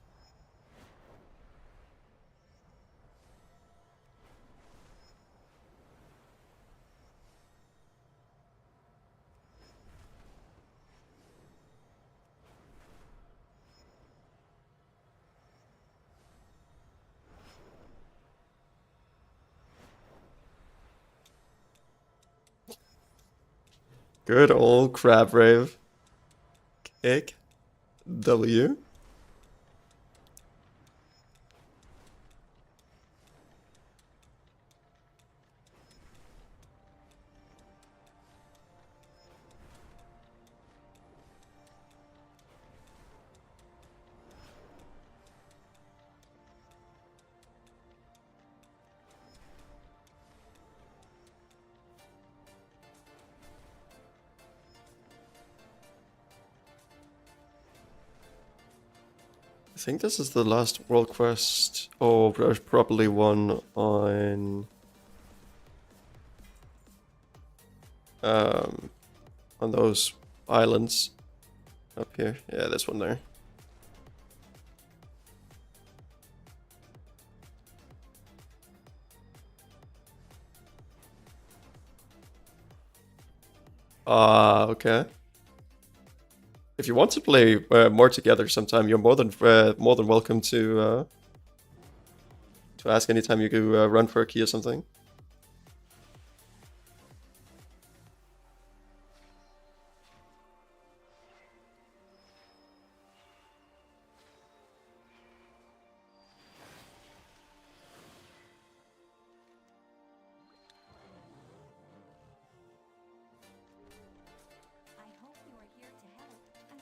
Good old crab rave. Kick. W. I think this is the last world quest. Oh, there's probably one on those islands up here. Yeah, this one there. Ah, okay. If you want to play more together sometime, you're more than welcome to ask anytime you go run for a key or something.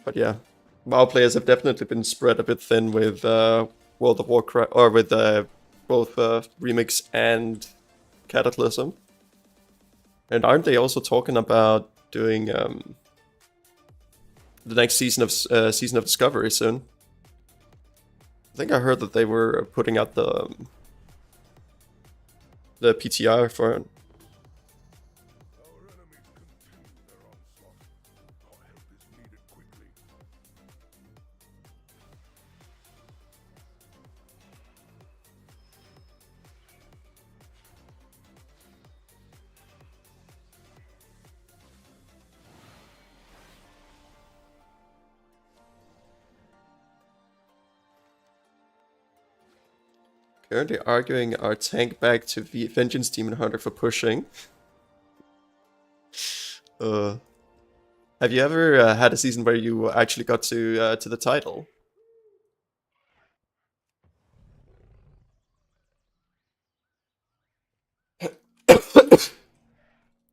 But yeah, WoW players have definitely been spread a bit thin with World of Warcraft, or with both Remix and Cataclysm. And aren't they also talking about doing the next season of Discovery soon? I think I heard that they were putting out the PTR for it. Our enemies continue their onslaught. Our help is needed quickly. Currently arguing our tank back to Vengeance Demon Hunter for pushing. Have you ever had a season where you actually got to the title?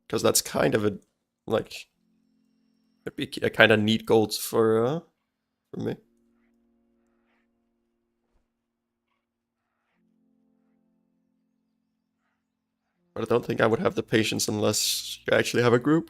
Because that's kind of a like it'd be a kind of neat goal for me. But I don't think I would have the patience unless you actually have a group.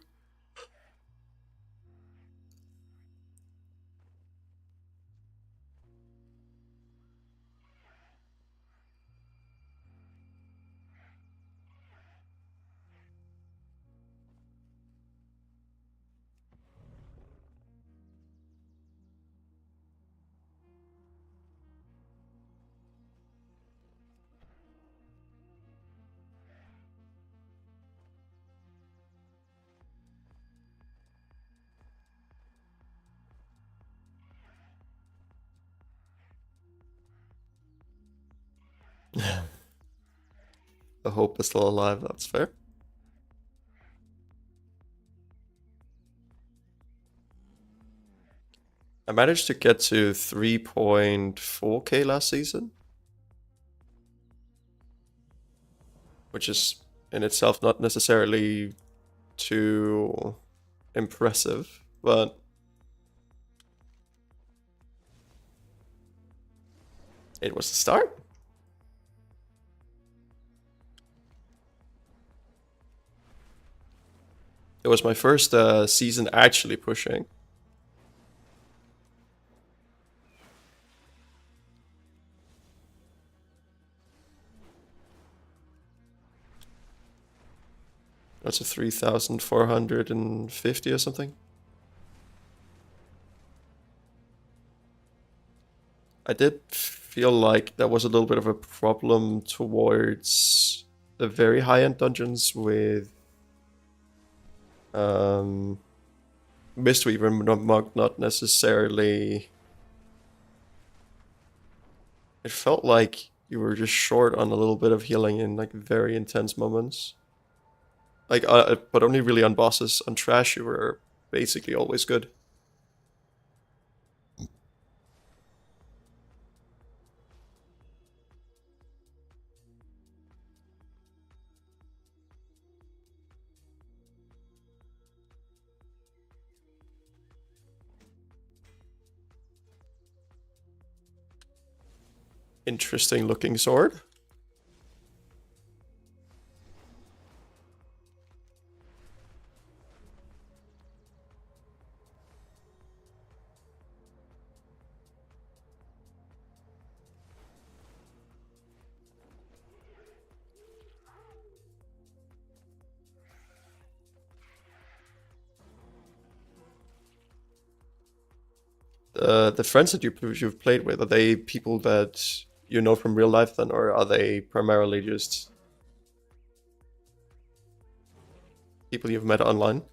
The hope is still alive, that's fair. I managed to get to 3.4k last season, which is in itself not necessarily too impressive, but it was the start. It was my first season actually pushing. That's a 3,450 or something. I did feel like there was a little bit of a problem towards the very high-end dungeons with Mistweaver not necessarily. It felt like you were just short on a little bit of healing in like very intense moments. Like, but only really on bosses. On trash, you were basically always good. Interesting looking sword. The friends that you've played with, are they people that you know from real life then, or are they primarily just people you've met online?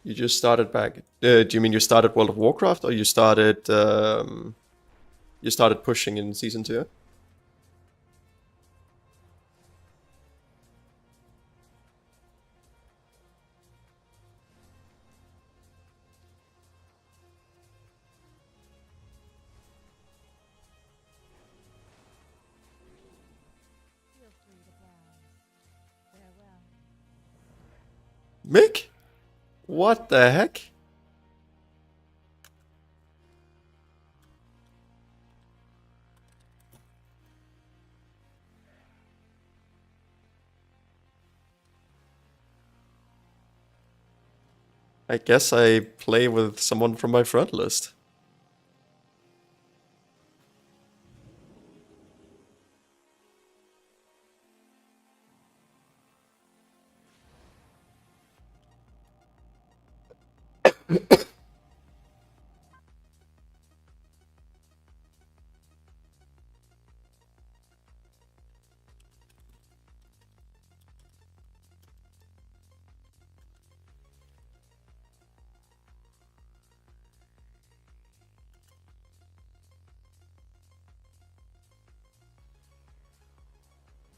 You just started back. Do you mean you started World of Warcraft, or you started pushing in season 2? Feel free to browse. Farewell. Mick? What the heck? I guess I play with someone from my friend list.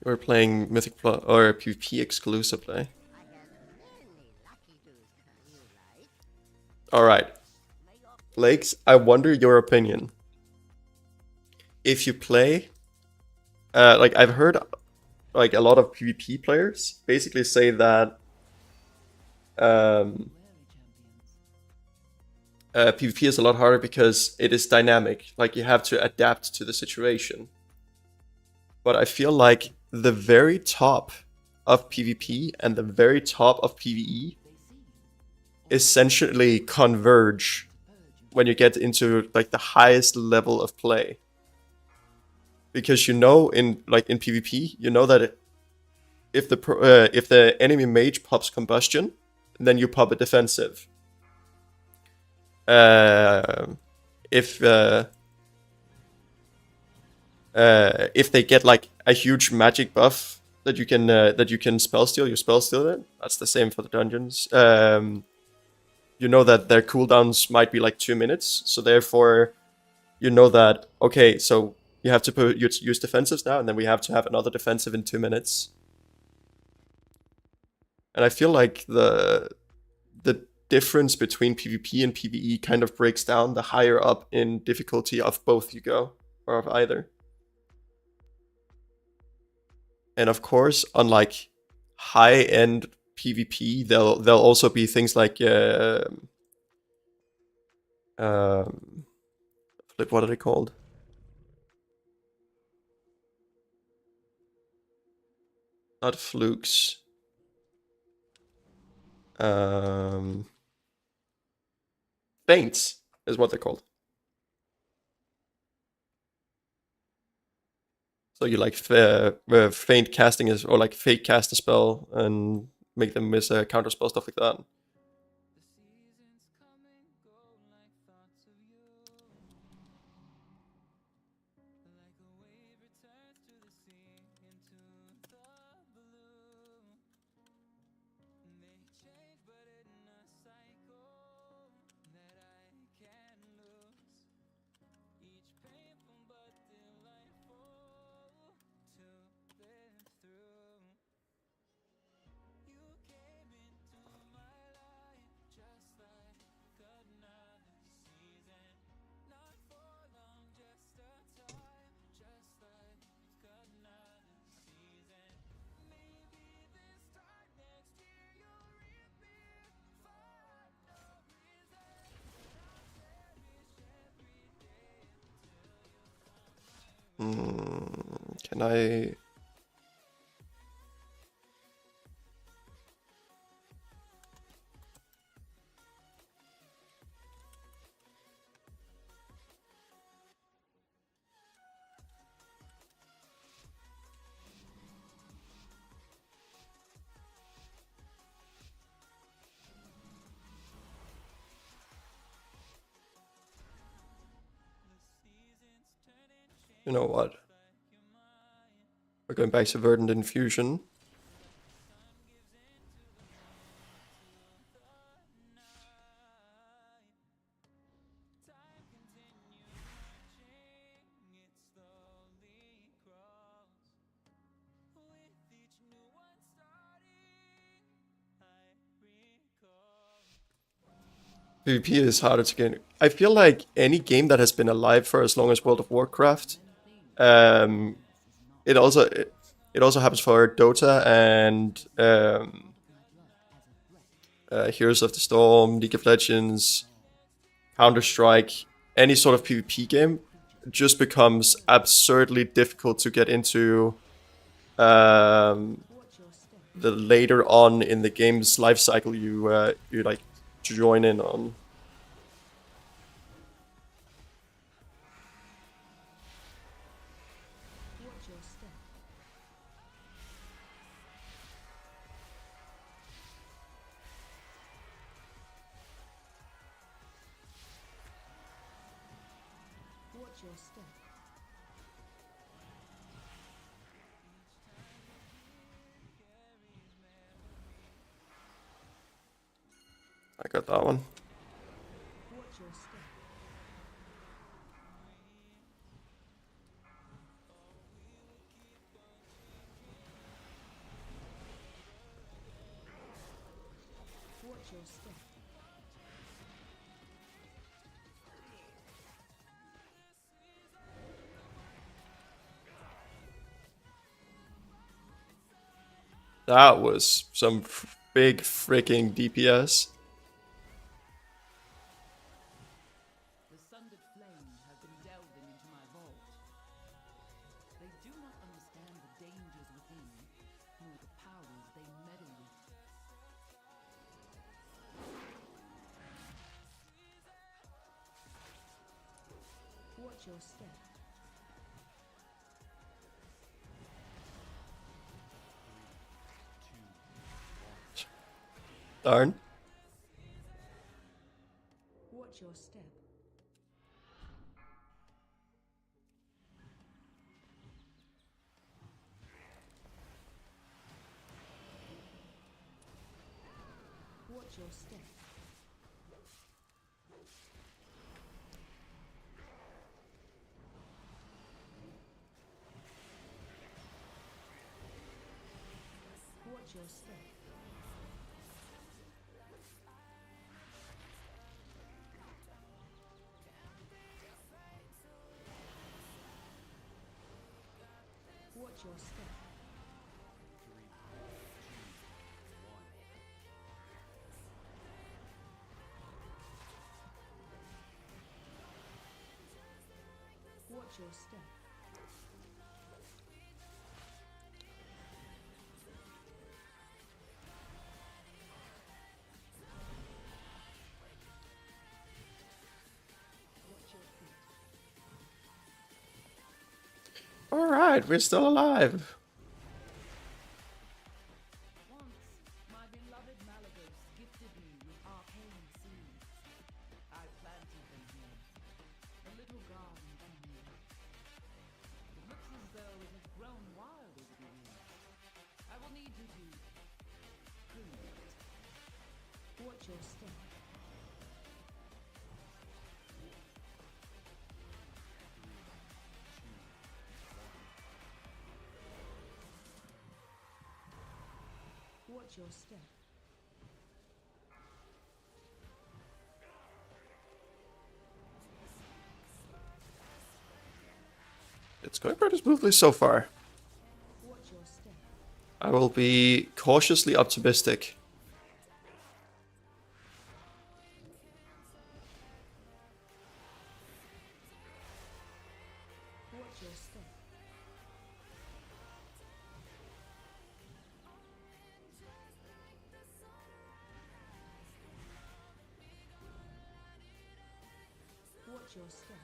We're playing or PvP exclusively. Alright. Lakes, I wonder your opinion. If you play, like I've heard like a lot of PvP players basically say that PvP is a lot harder because it is dynamic. Like you have to adapt to the situation. But I feel like the very top of PvP and the very top of PvE essentially converge when you get into like the highest level of play. Because you know in PvP, you know that if the enemy mage pops combustion, then you pop a defensive. If they get like a huge magic buff that you can spell steal, you spell steal it. That's the same for the dungeons. You know that their cooldowns might be like 2 minutes, so therefore you know that okay, so you have to use defensives now, and then we have to have another defensive in 2 minutes. And I feel like the difference between PvP and PvE kind of breaks down the higher up in difficulty of both you go, or of either. And of course, on like high-end PvP, there'll also be things like what are they called? Not flukes. Feints is what they're called. So you like feint casting is, or like fake cast a spell and make them miss a counter spell, stuff like that. Can I? You know what? We're going back to Verdant Infusion. PvP is harder to get. I feel like any game that has been alive for as long as World of Warcraft, it also happens for Dota and Heroes of the Storm, League of Legends, Counter-Strike, any sort of PvP game just becomes absurdly difficult to get into the later on in the game's life cycle you like join in on. I got that one. That was some big freaking DPS. The sundered flame have been delving into my vault. They do not understand the dangers within, nor the powers they meddle with. Watch your step. Darn. Watch your step. Watch your step. Watch your step. Watch your step. Watch your step. Alright, we're still alive. Once, my beloved Malagos gifted me with arcane seeds. I planted them here, a little garden for me. It looks as though it has grown wild over the years. I will need you to prune it. Watch your step. Watch your step. It's going pretty smoothly so far. Watch your step. I will be cautiously optimistic. Watch your step. Watch your step.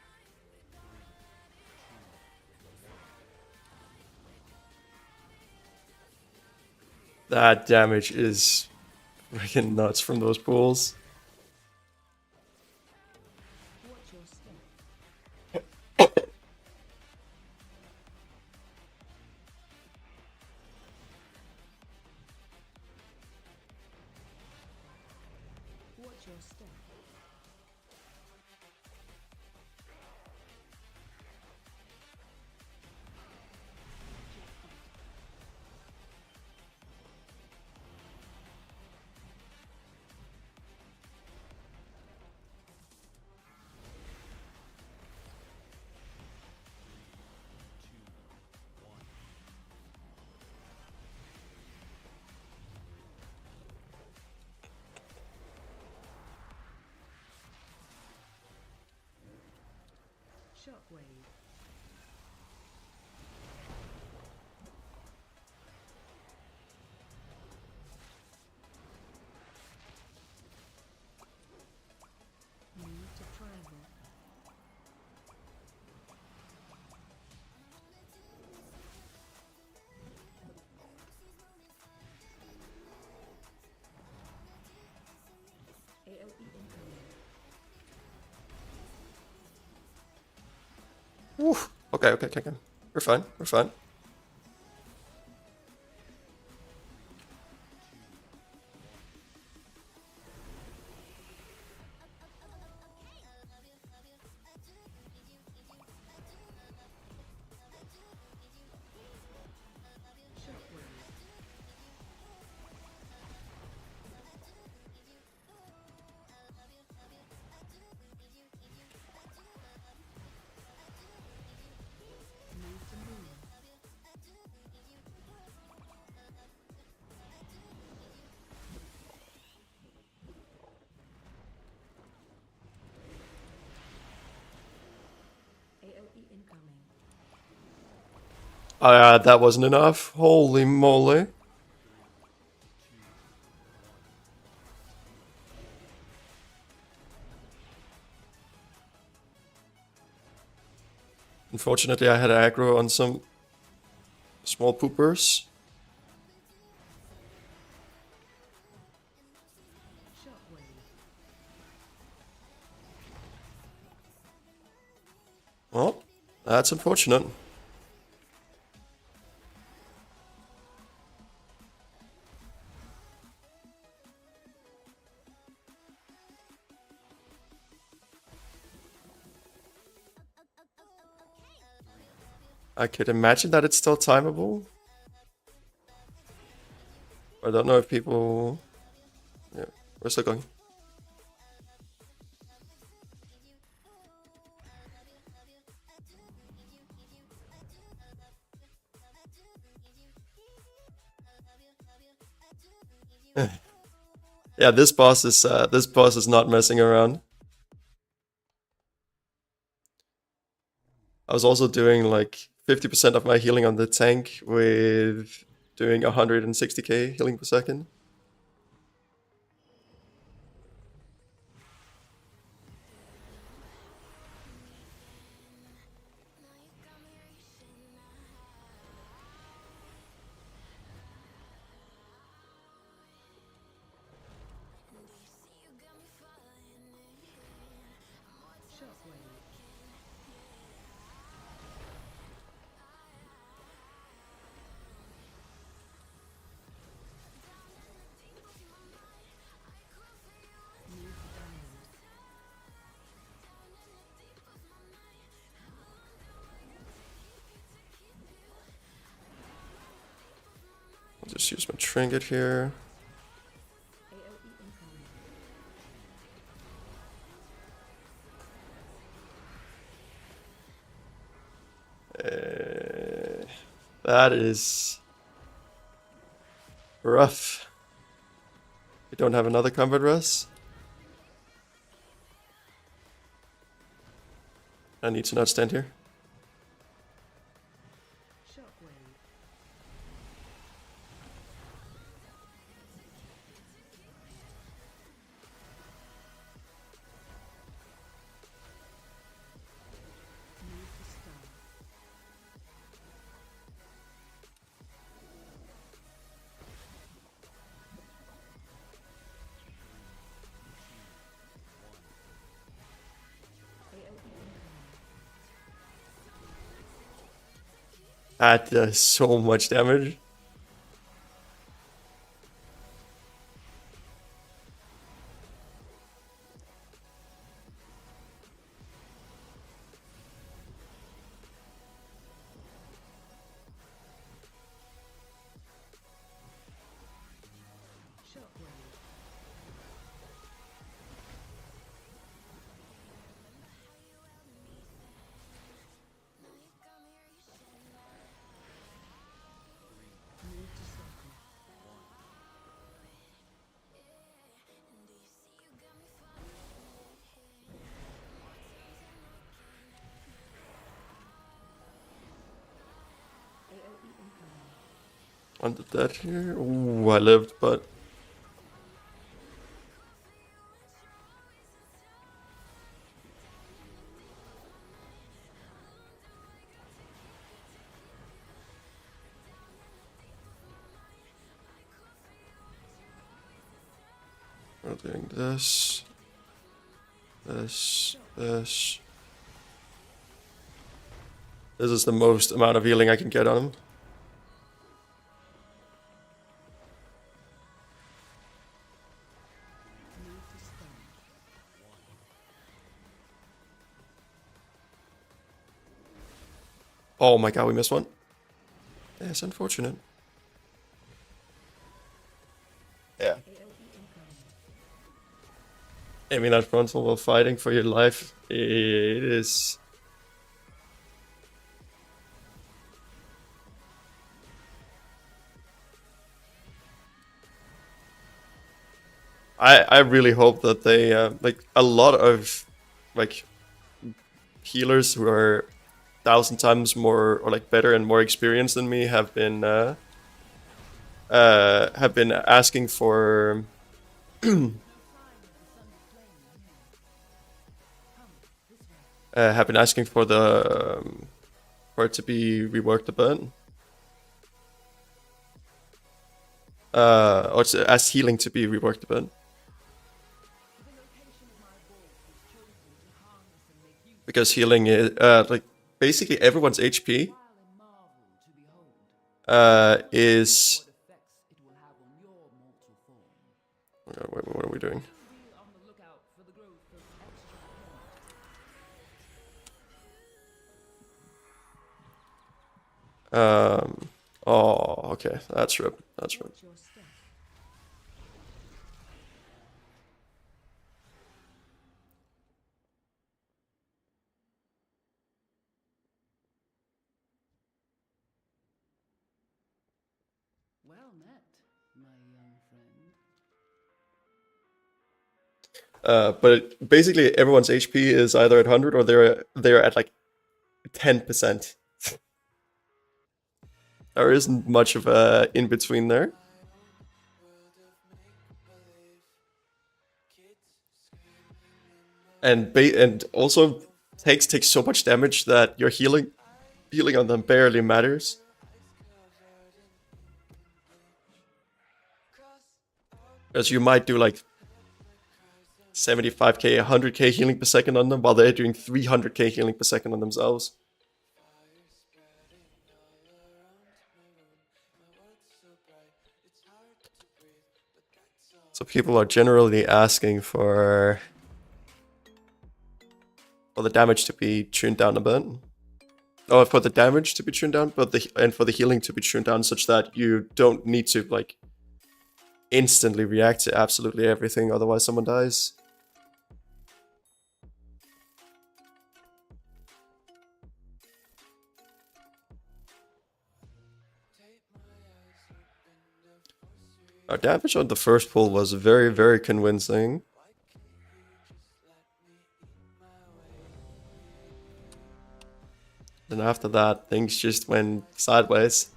That damage is freaking nuts from those pools. Watch your step. Watch your step. Shockwave. Move to triangle. AOE incoming. Oof. Okay. We're fine. We're fine. Shockwave. Move to moon. AOE incoming. That wasn't enough. Holy moly. Unfortunately, I had aggro on some small poopers. Shockwave. Well, that's unfortunate. I could imagine that it's still timeable. I don't know if people... Yeah, we're still going. Yeah, this boss is not messing around. I was also doing like 50% of my healing on the tank with doing 160k healing per second. I'll just use my trinket here. AoE incoming. That is rough. We don't have another combat res. I need to not stand here. Shockwave. Move to stun. AoE incoming. That does so much damage. Shockwave. Move to circle. AoE incoming. Under that here. Ooh, I lived, but we're doing this. This. This is the most amount of healing I can get on him. Move to stun. Oh my god, we missed one. Yeah, it's unfortunate. Yeah. AoE incoming. Aiming that frontal while fighting for your life, it is... I really hope that they, like, a lot of, like, healers who are 1,000 times more, or like, better and more experienced than me have been asking for... have been asking for the for it to be reworked a bit. Or to ask healing to be reworked a bit. Because healing is like basically everyone's HP is. What are we doing? Oh, okay. That's rip. That's rip. Watch your step. Well met, my young friend. But basically everyone's HP is either at 100 or they're at like 10%. There isn't much of a in between there. And also takes so much damage that your healing on them barely matters. As you might do like 75k, 100k healing per second on them, while they're doing 300k healing per second on themselves. So people are generally asking for the damage to be tuned down a bit. Oh, for the damage to be tuned down, and for the healing to be tuned down such that you don't need to like instantly react to absolutely everything, otherwise someone dies. Our damage on the first pull was very, very convincing. Then after that, things just went sideways.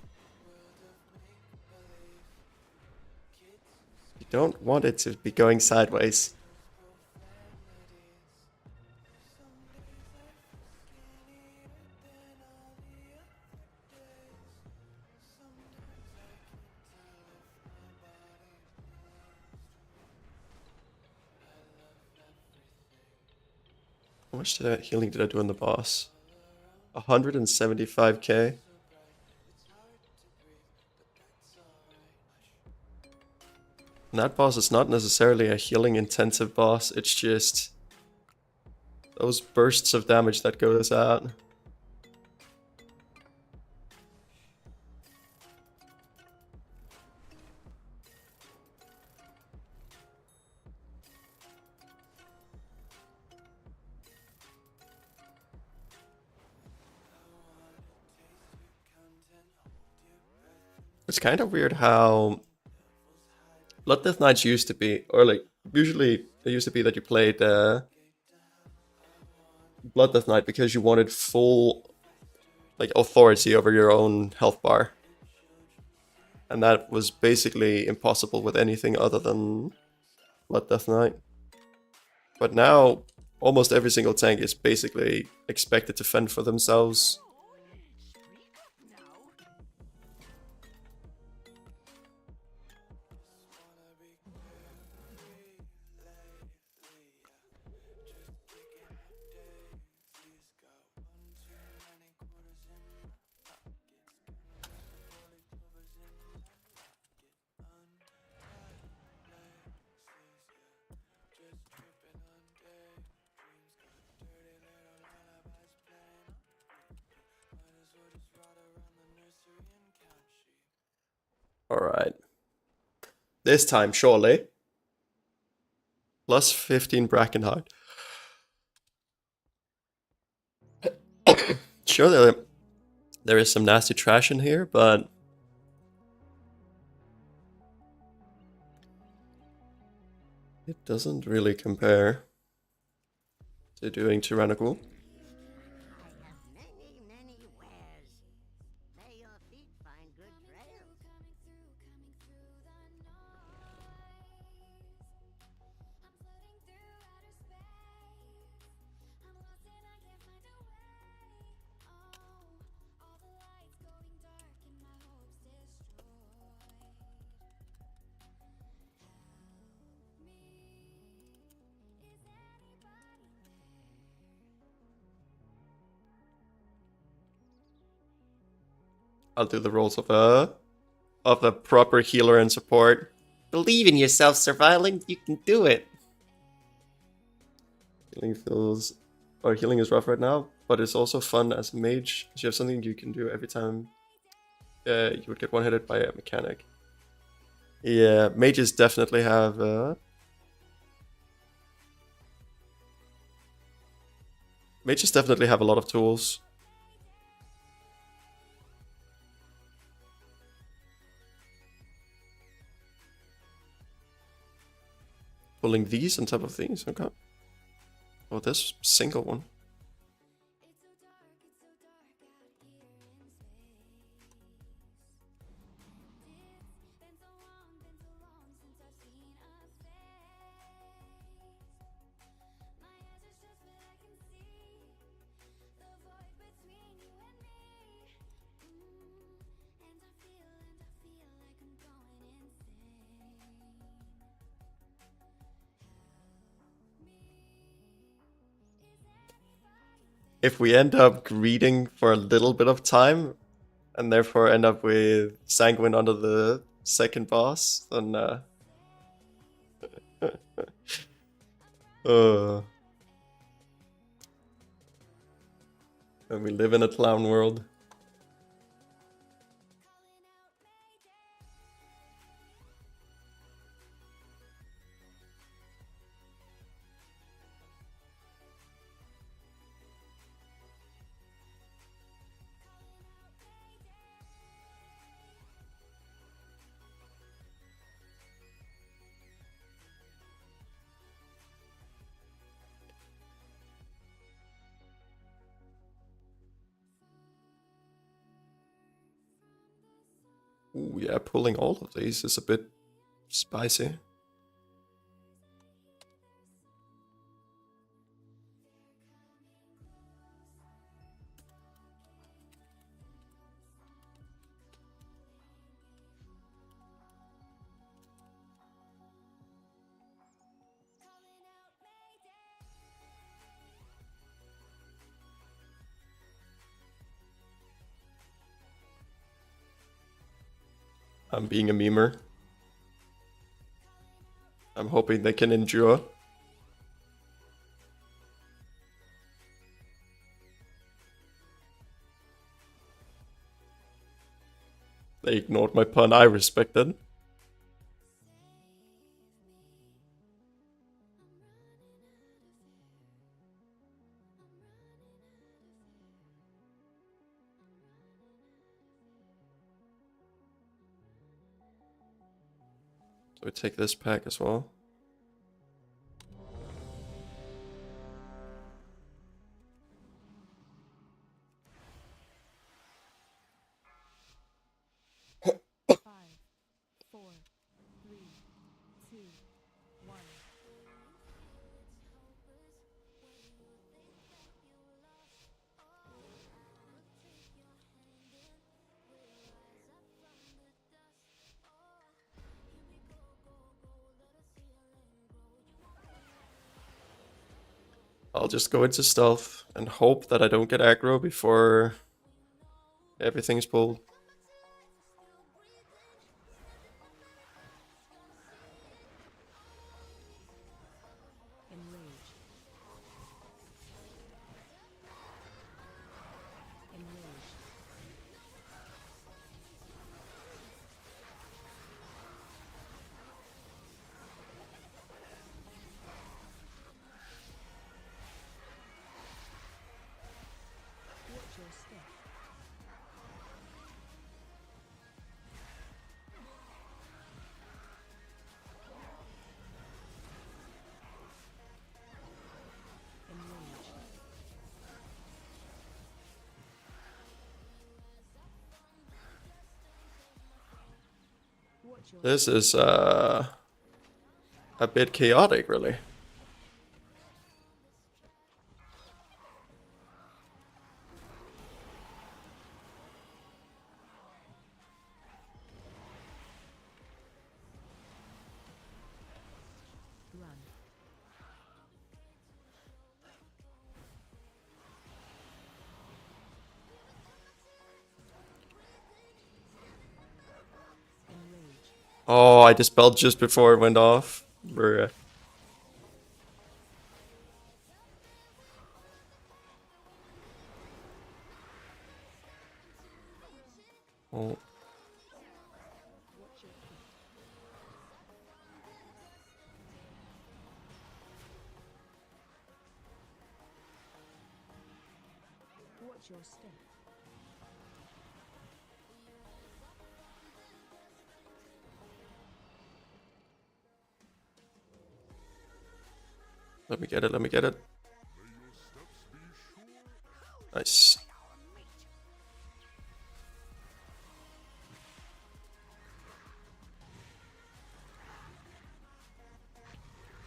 You don't want it to be going sideways. How much healing did I do on the boss? 175k. And that boss is not necessarily a healing intensive boss, it's just those bursts of damage that goes out. It's kind of weird how Blood Death Knights used to be, or like, usually it used to be that you played Blood Death Knight because you wanted full, like, authority over your own health bar. And that was basically impossible with anything other than Blood Death Knight. But now, almost every single tank is basically expected to fend for themselves. Alright. This time, surely. Plus 15 Brackenheart. Sure, there is some nasty trash in here, but it doesn't really compare to doing Tyrannical. I have many, many wares. May your feet find good trails. I'll do the roles of a proper healer and support. Believe in yourself, Surviving. You can do it. Healing is rough right now, but it's also fun as a mage. You have something you can do every time you would get one-hitted by a mechanic. Yeah, mages definitely have a lot of tools. Pulling these on top of these, okay. Oh, this single one. if we end up greeting for a little bit of time, and therefore end up with Sanguine under the second boss, then uh, and we live in a clown world. Ooh, yeah, pulling all of these is a bit spicy. I'm being a memer. I'm hoping they can endure. They ignored my pun, I respect it. So we take this pack as well. Five, four, three, two, one. I'll just go into stealth and hope that I don't get aggro before everything's pulled. Enrage. Enrage. Watch your step. Enrage. Watch your This is a bit chaotic, really. run. Enrage. Oh, I dispelled just before it went off. Bruh. Oh. Watch your step. Watch your step. Let me get it, let me get it. Nice.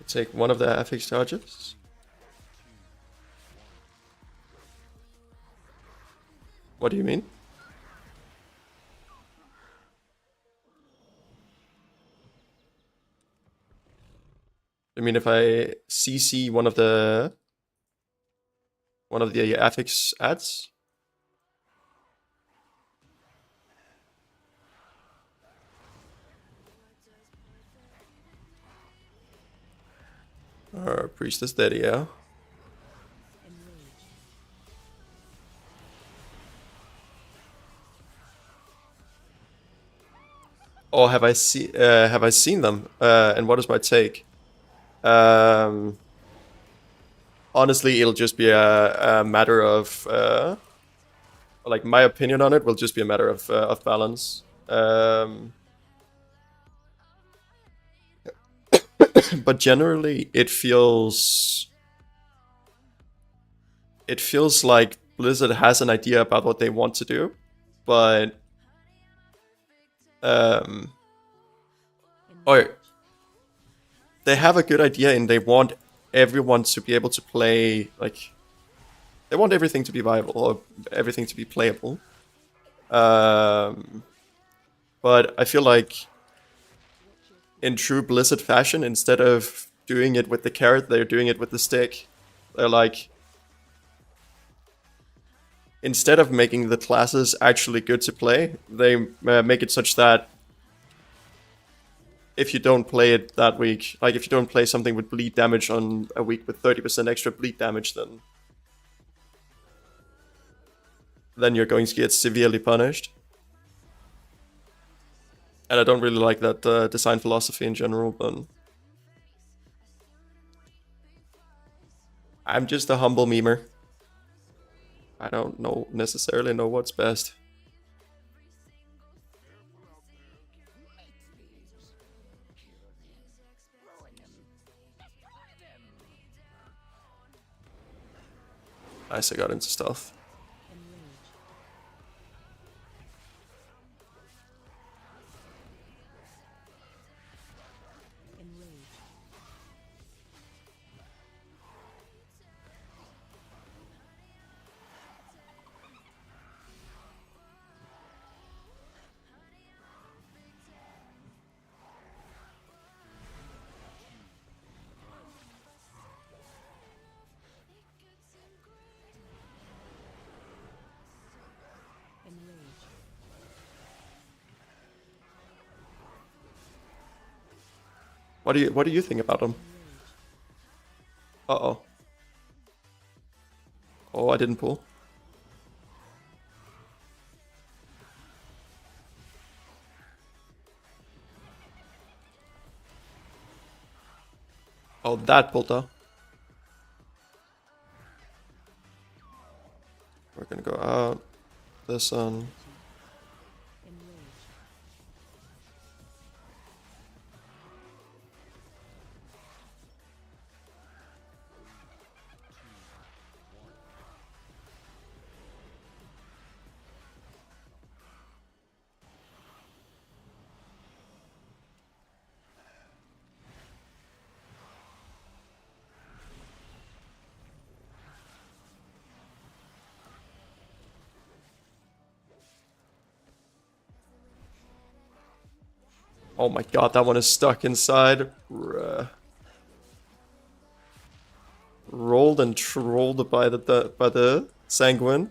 Take one of the affix charges. What do you mean? I mean if I CC one of the one of the affix ads. Priestess dead, yeah. Enrage. Or have I seen them? And what is my take? Honestly, it'll just be a matter of like my opinion on it will just be a matter of balance. But generally, it feels like Blizzard has an idea about what they want to do, but or they have a good idea and they want everyone to be able to play, like they want everything to be viable or everything to be playable. But I feel like in true Blizzard fashion, instead of doing it with the carrot, they're doing it with the stick. They're like, instead of making the classes actually good to play, they make it such that if you don't play it that week, like if you don't play something with bleed damage on a week with 30% extra bleed damage, then you're going to get severely punished. And I don't really like that design philosophy in general, but I'm just a humble memer. I don't necessarily know what's best. Nice, I got into stealth. Enrage. Enrage. Enrage. What do you think about him? Uh-oh. Oh, I didn't pull. Oh, that pulled out. We're gonna go out. This one. Enrage. Oh my god, that one is stuck inside. Rolled and trolled by the sanguine.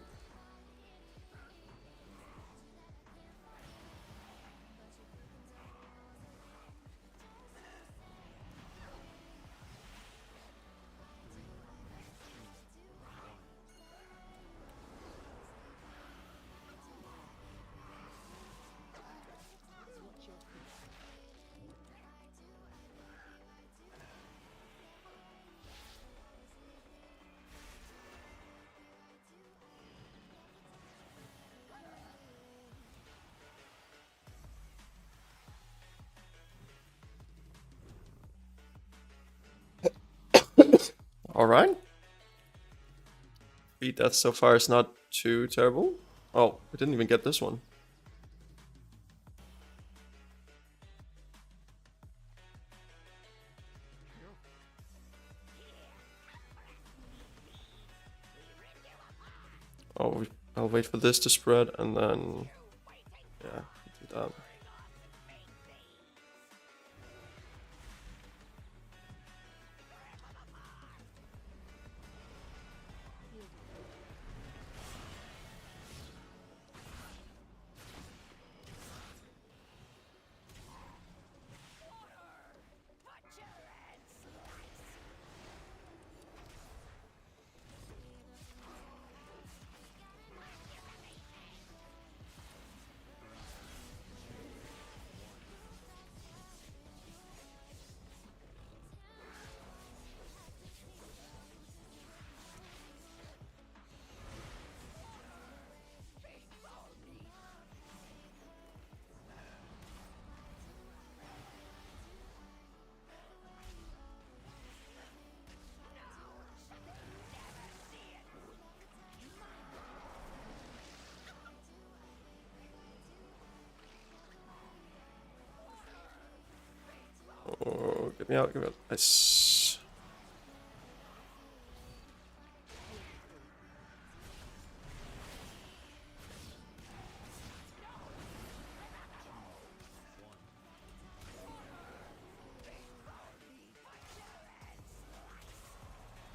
Alright. 3 deaths so far is not too terrible. Oh, I didn't even get this one. Oh, I'll wait for this to spread and then... yeah, do that. Get me out, get me out. Nice.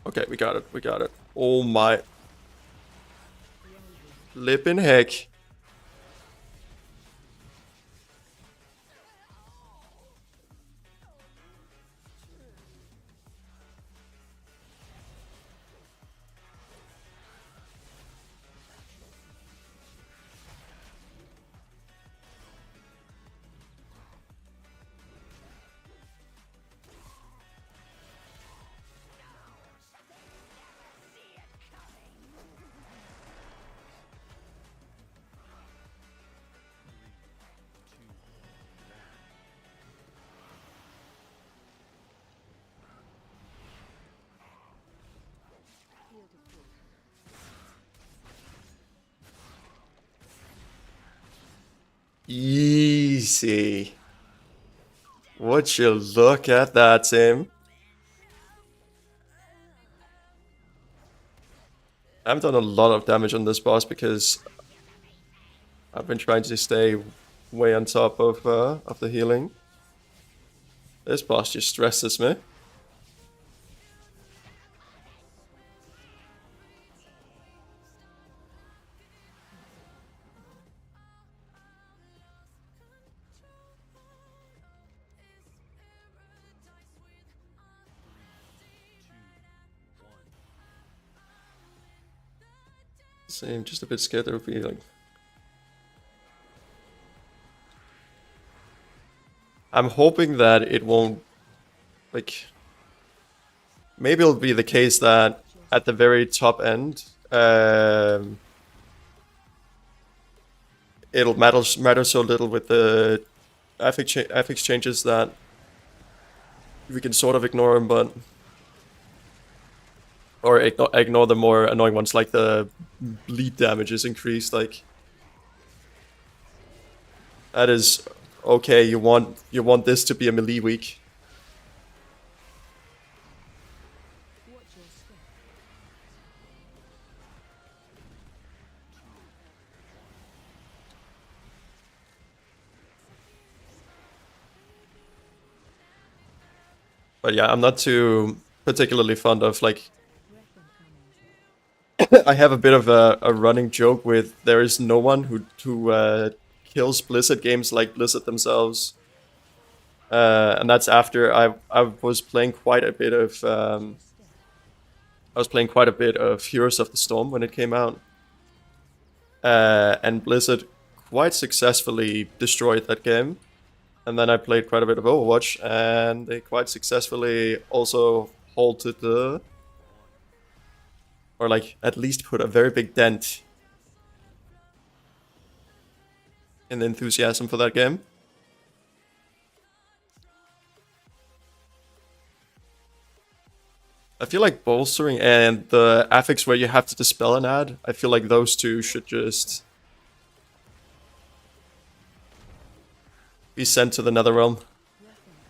Okay, we got it, we got it. Oh my. Flippin' heck. Easy. Would you look at that, Tim? I've done a lot of damage on this boss because I've been trying to stay way on top of the healing. This boss just stresses me. Same, just a bit scared of healing. I'm hoping that it won't, like, maybe it'll be the case that at the very top end, it'll matter so little with the affix changes that we can sort of ignore them, but or ignore the more annoying ones, like the bleed damage is increased. Like that is okay. You want this to be a melee week. Watch your step. But yeah, I'm not too particularly fond of like. Breath incoming. I have a bit of a running joke with there is no one who kills Blizzard games like Blizzard themselves, and that's after I was playing quite a bit of Heroes of the Storm when it came out, and Blizzard quite successfully destroyed that game. And then I played quite a bit of Overwatch, and they quite successfully also halted the, or like at least put a very big dent in the enthusiasm for that game. I feel like bolstering and the affix where you have to dispel an ad, I feel like those two should just be sent to the Netherrealm. Breath incoming.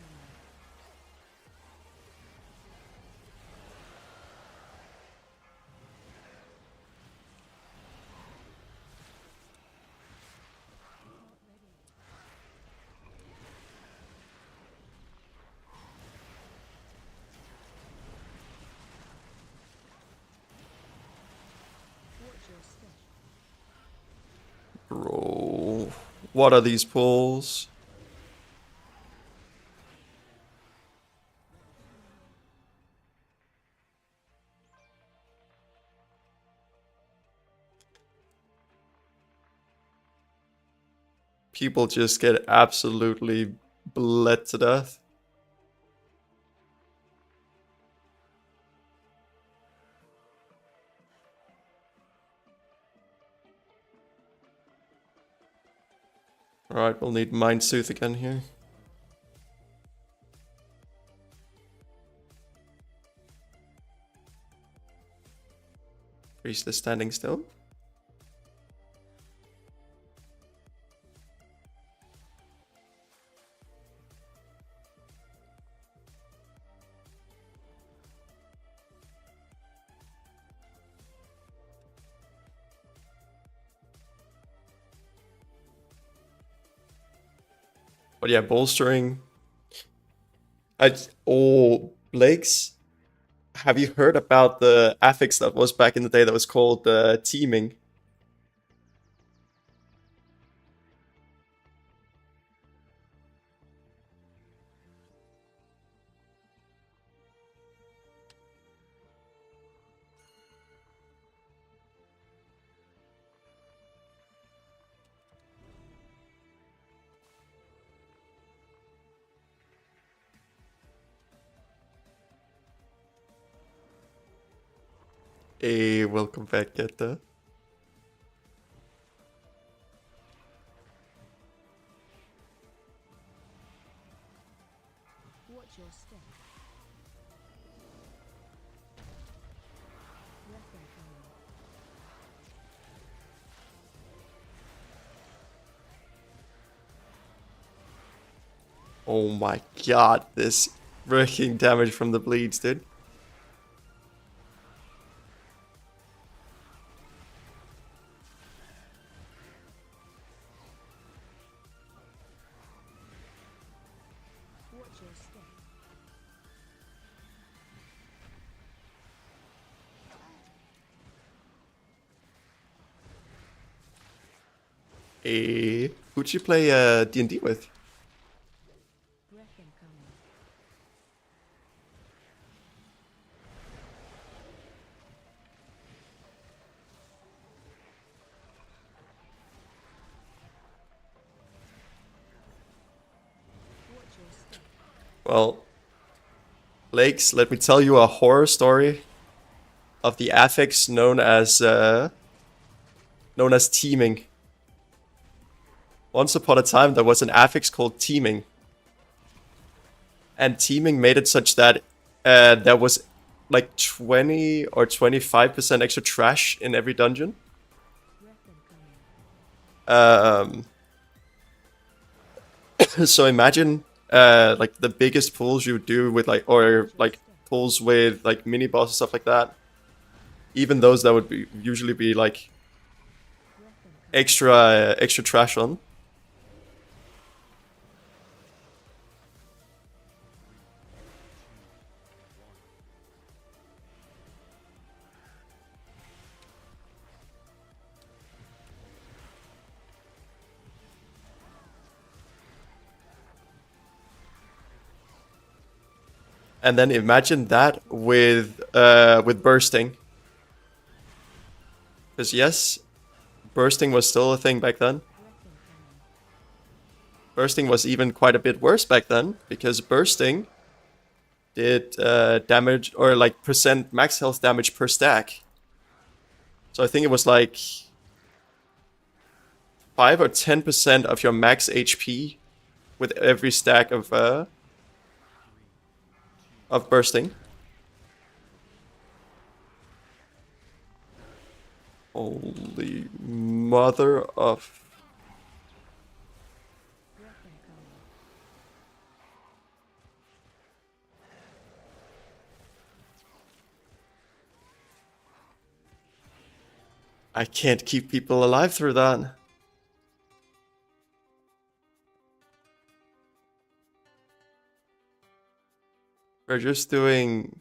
Watch your step. Bro, what are these pulls? People just get absolutely bled to death. Alright, we'll need Mind Sooth again here. Priest is standing still. But yeah, bolstering. Blake's. Have you heard about the affix that was back in the day that was called teaming? Hey, welcome back, Geta. Watch your step. Breath incoming. Oh my god, this wrecking damage from the bleeds, dude. Watch your step. Hey, who'd you play D&D with? Breath incoming. Watch your step. Well, Lakes, let me tell you a horror story of the affix known as teaming. Once upon a time, there was an affix called teaming, and teaming made it such that there was like 20 or 25% extra trash in every dungeon. Breath incoming. So imagine like the biggest pulls you would do with like, or like pulls with like mini boss and stuff like that. Even those that would be usually be like Breath incoming. extra trash on. And then imagine that with bursting. Because yes, bursting was still a thing back then. Breath incoming. Bursting was even quite a bit worse back then, because bursting did damage, or like percent max health damage per stack. So I think it was like 5 or 10% of your max HP with every stack of bursting. Holy mother of... Breath incoming. I can't keep people alive through that. We're just doing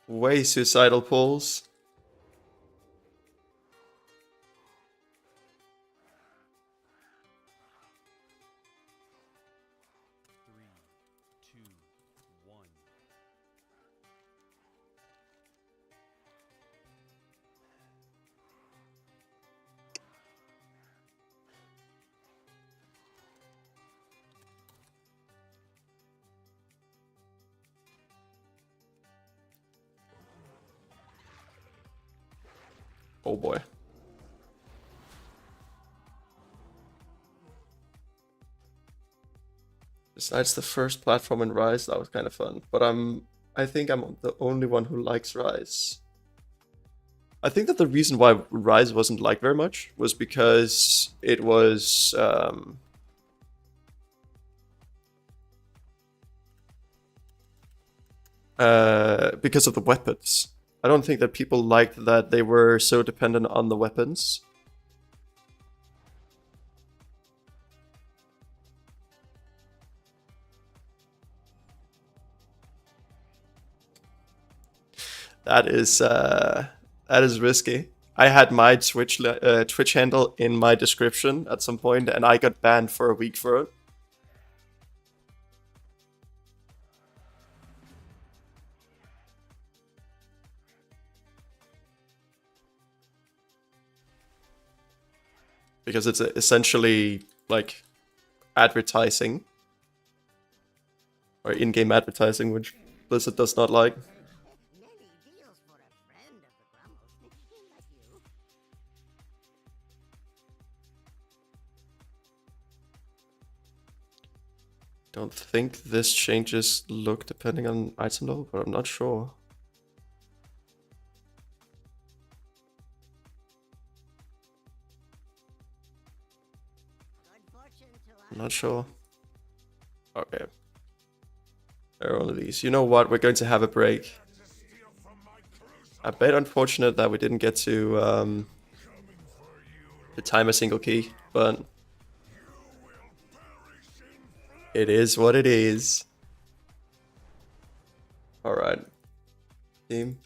way suicidal pulls. Oh boy. Besides the first platform in Rise, that was kind of fun. But I think I'm the only one who likes Rise. I think that the reason why Rise wasn't liked very much was because it was because of the weapons. I don't think that people liked that they were so dependent on the weapons. That is risky. I had my Twitch handle in my description at some point, and I got banned for a week for it. Because it's essentially like advertising or in-game advertising, which Blizzard does not like. Many deals for a friend of the Grumbles, like you. Don't think this changes look depending on item level, but I'm not sure. Good fortune to us. I'm not sure. Okay. There are only these. You know what? We're going to have a break. A bit unfortunate that we didn't get to time a single key, but it is what it is. Alright. Team.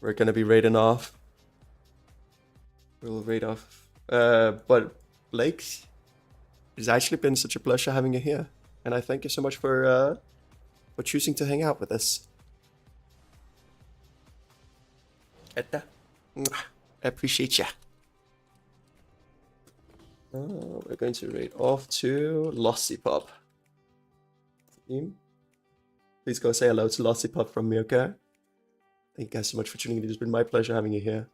We're gonna be raiding off. We'll raid off. But Blake, it's actually been such a pleasure having you here. And I thank you so much for choosing to hang out with us. Etta. I appreciate ya. We're going to raid off to Lossipop. Team, please go say hello to Lossipop from me, okay? Thank you guys so much for tuning in. It's been my pleasure having you here.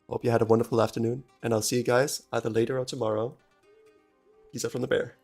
Hope you had a wonderful afternoon, and I'll see you guys either later or tomorrow. Peace out from the bear.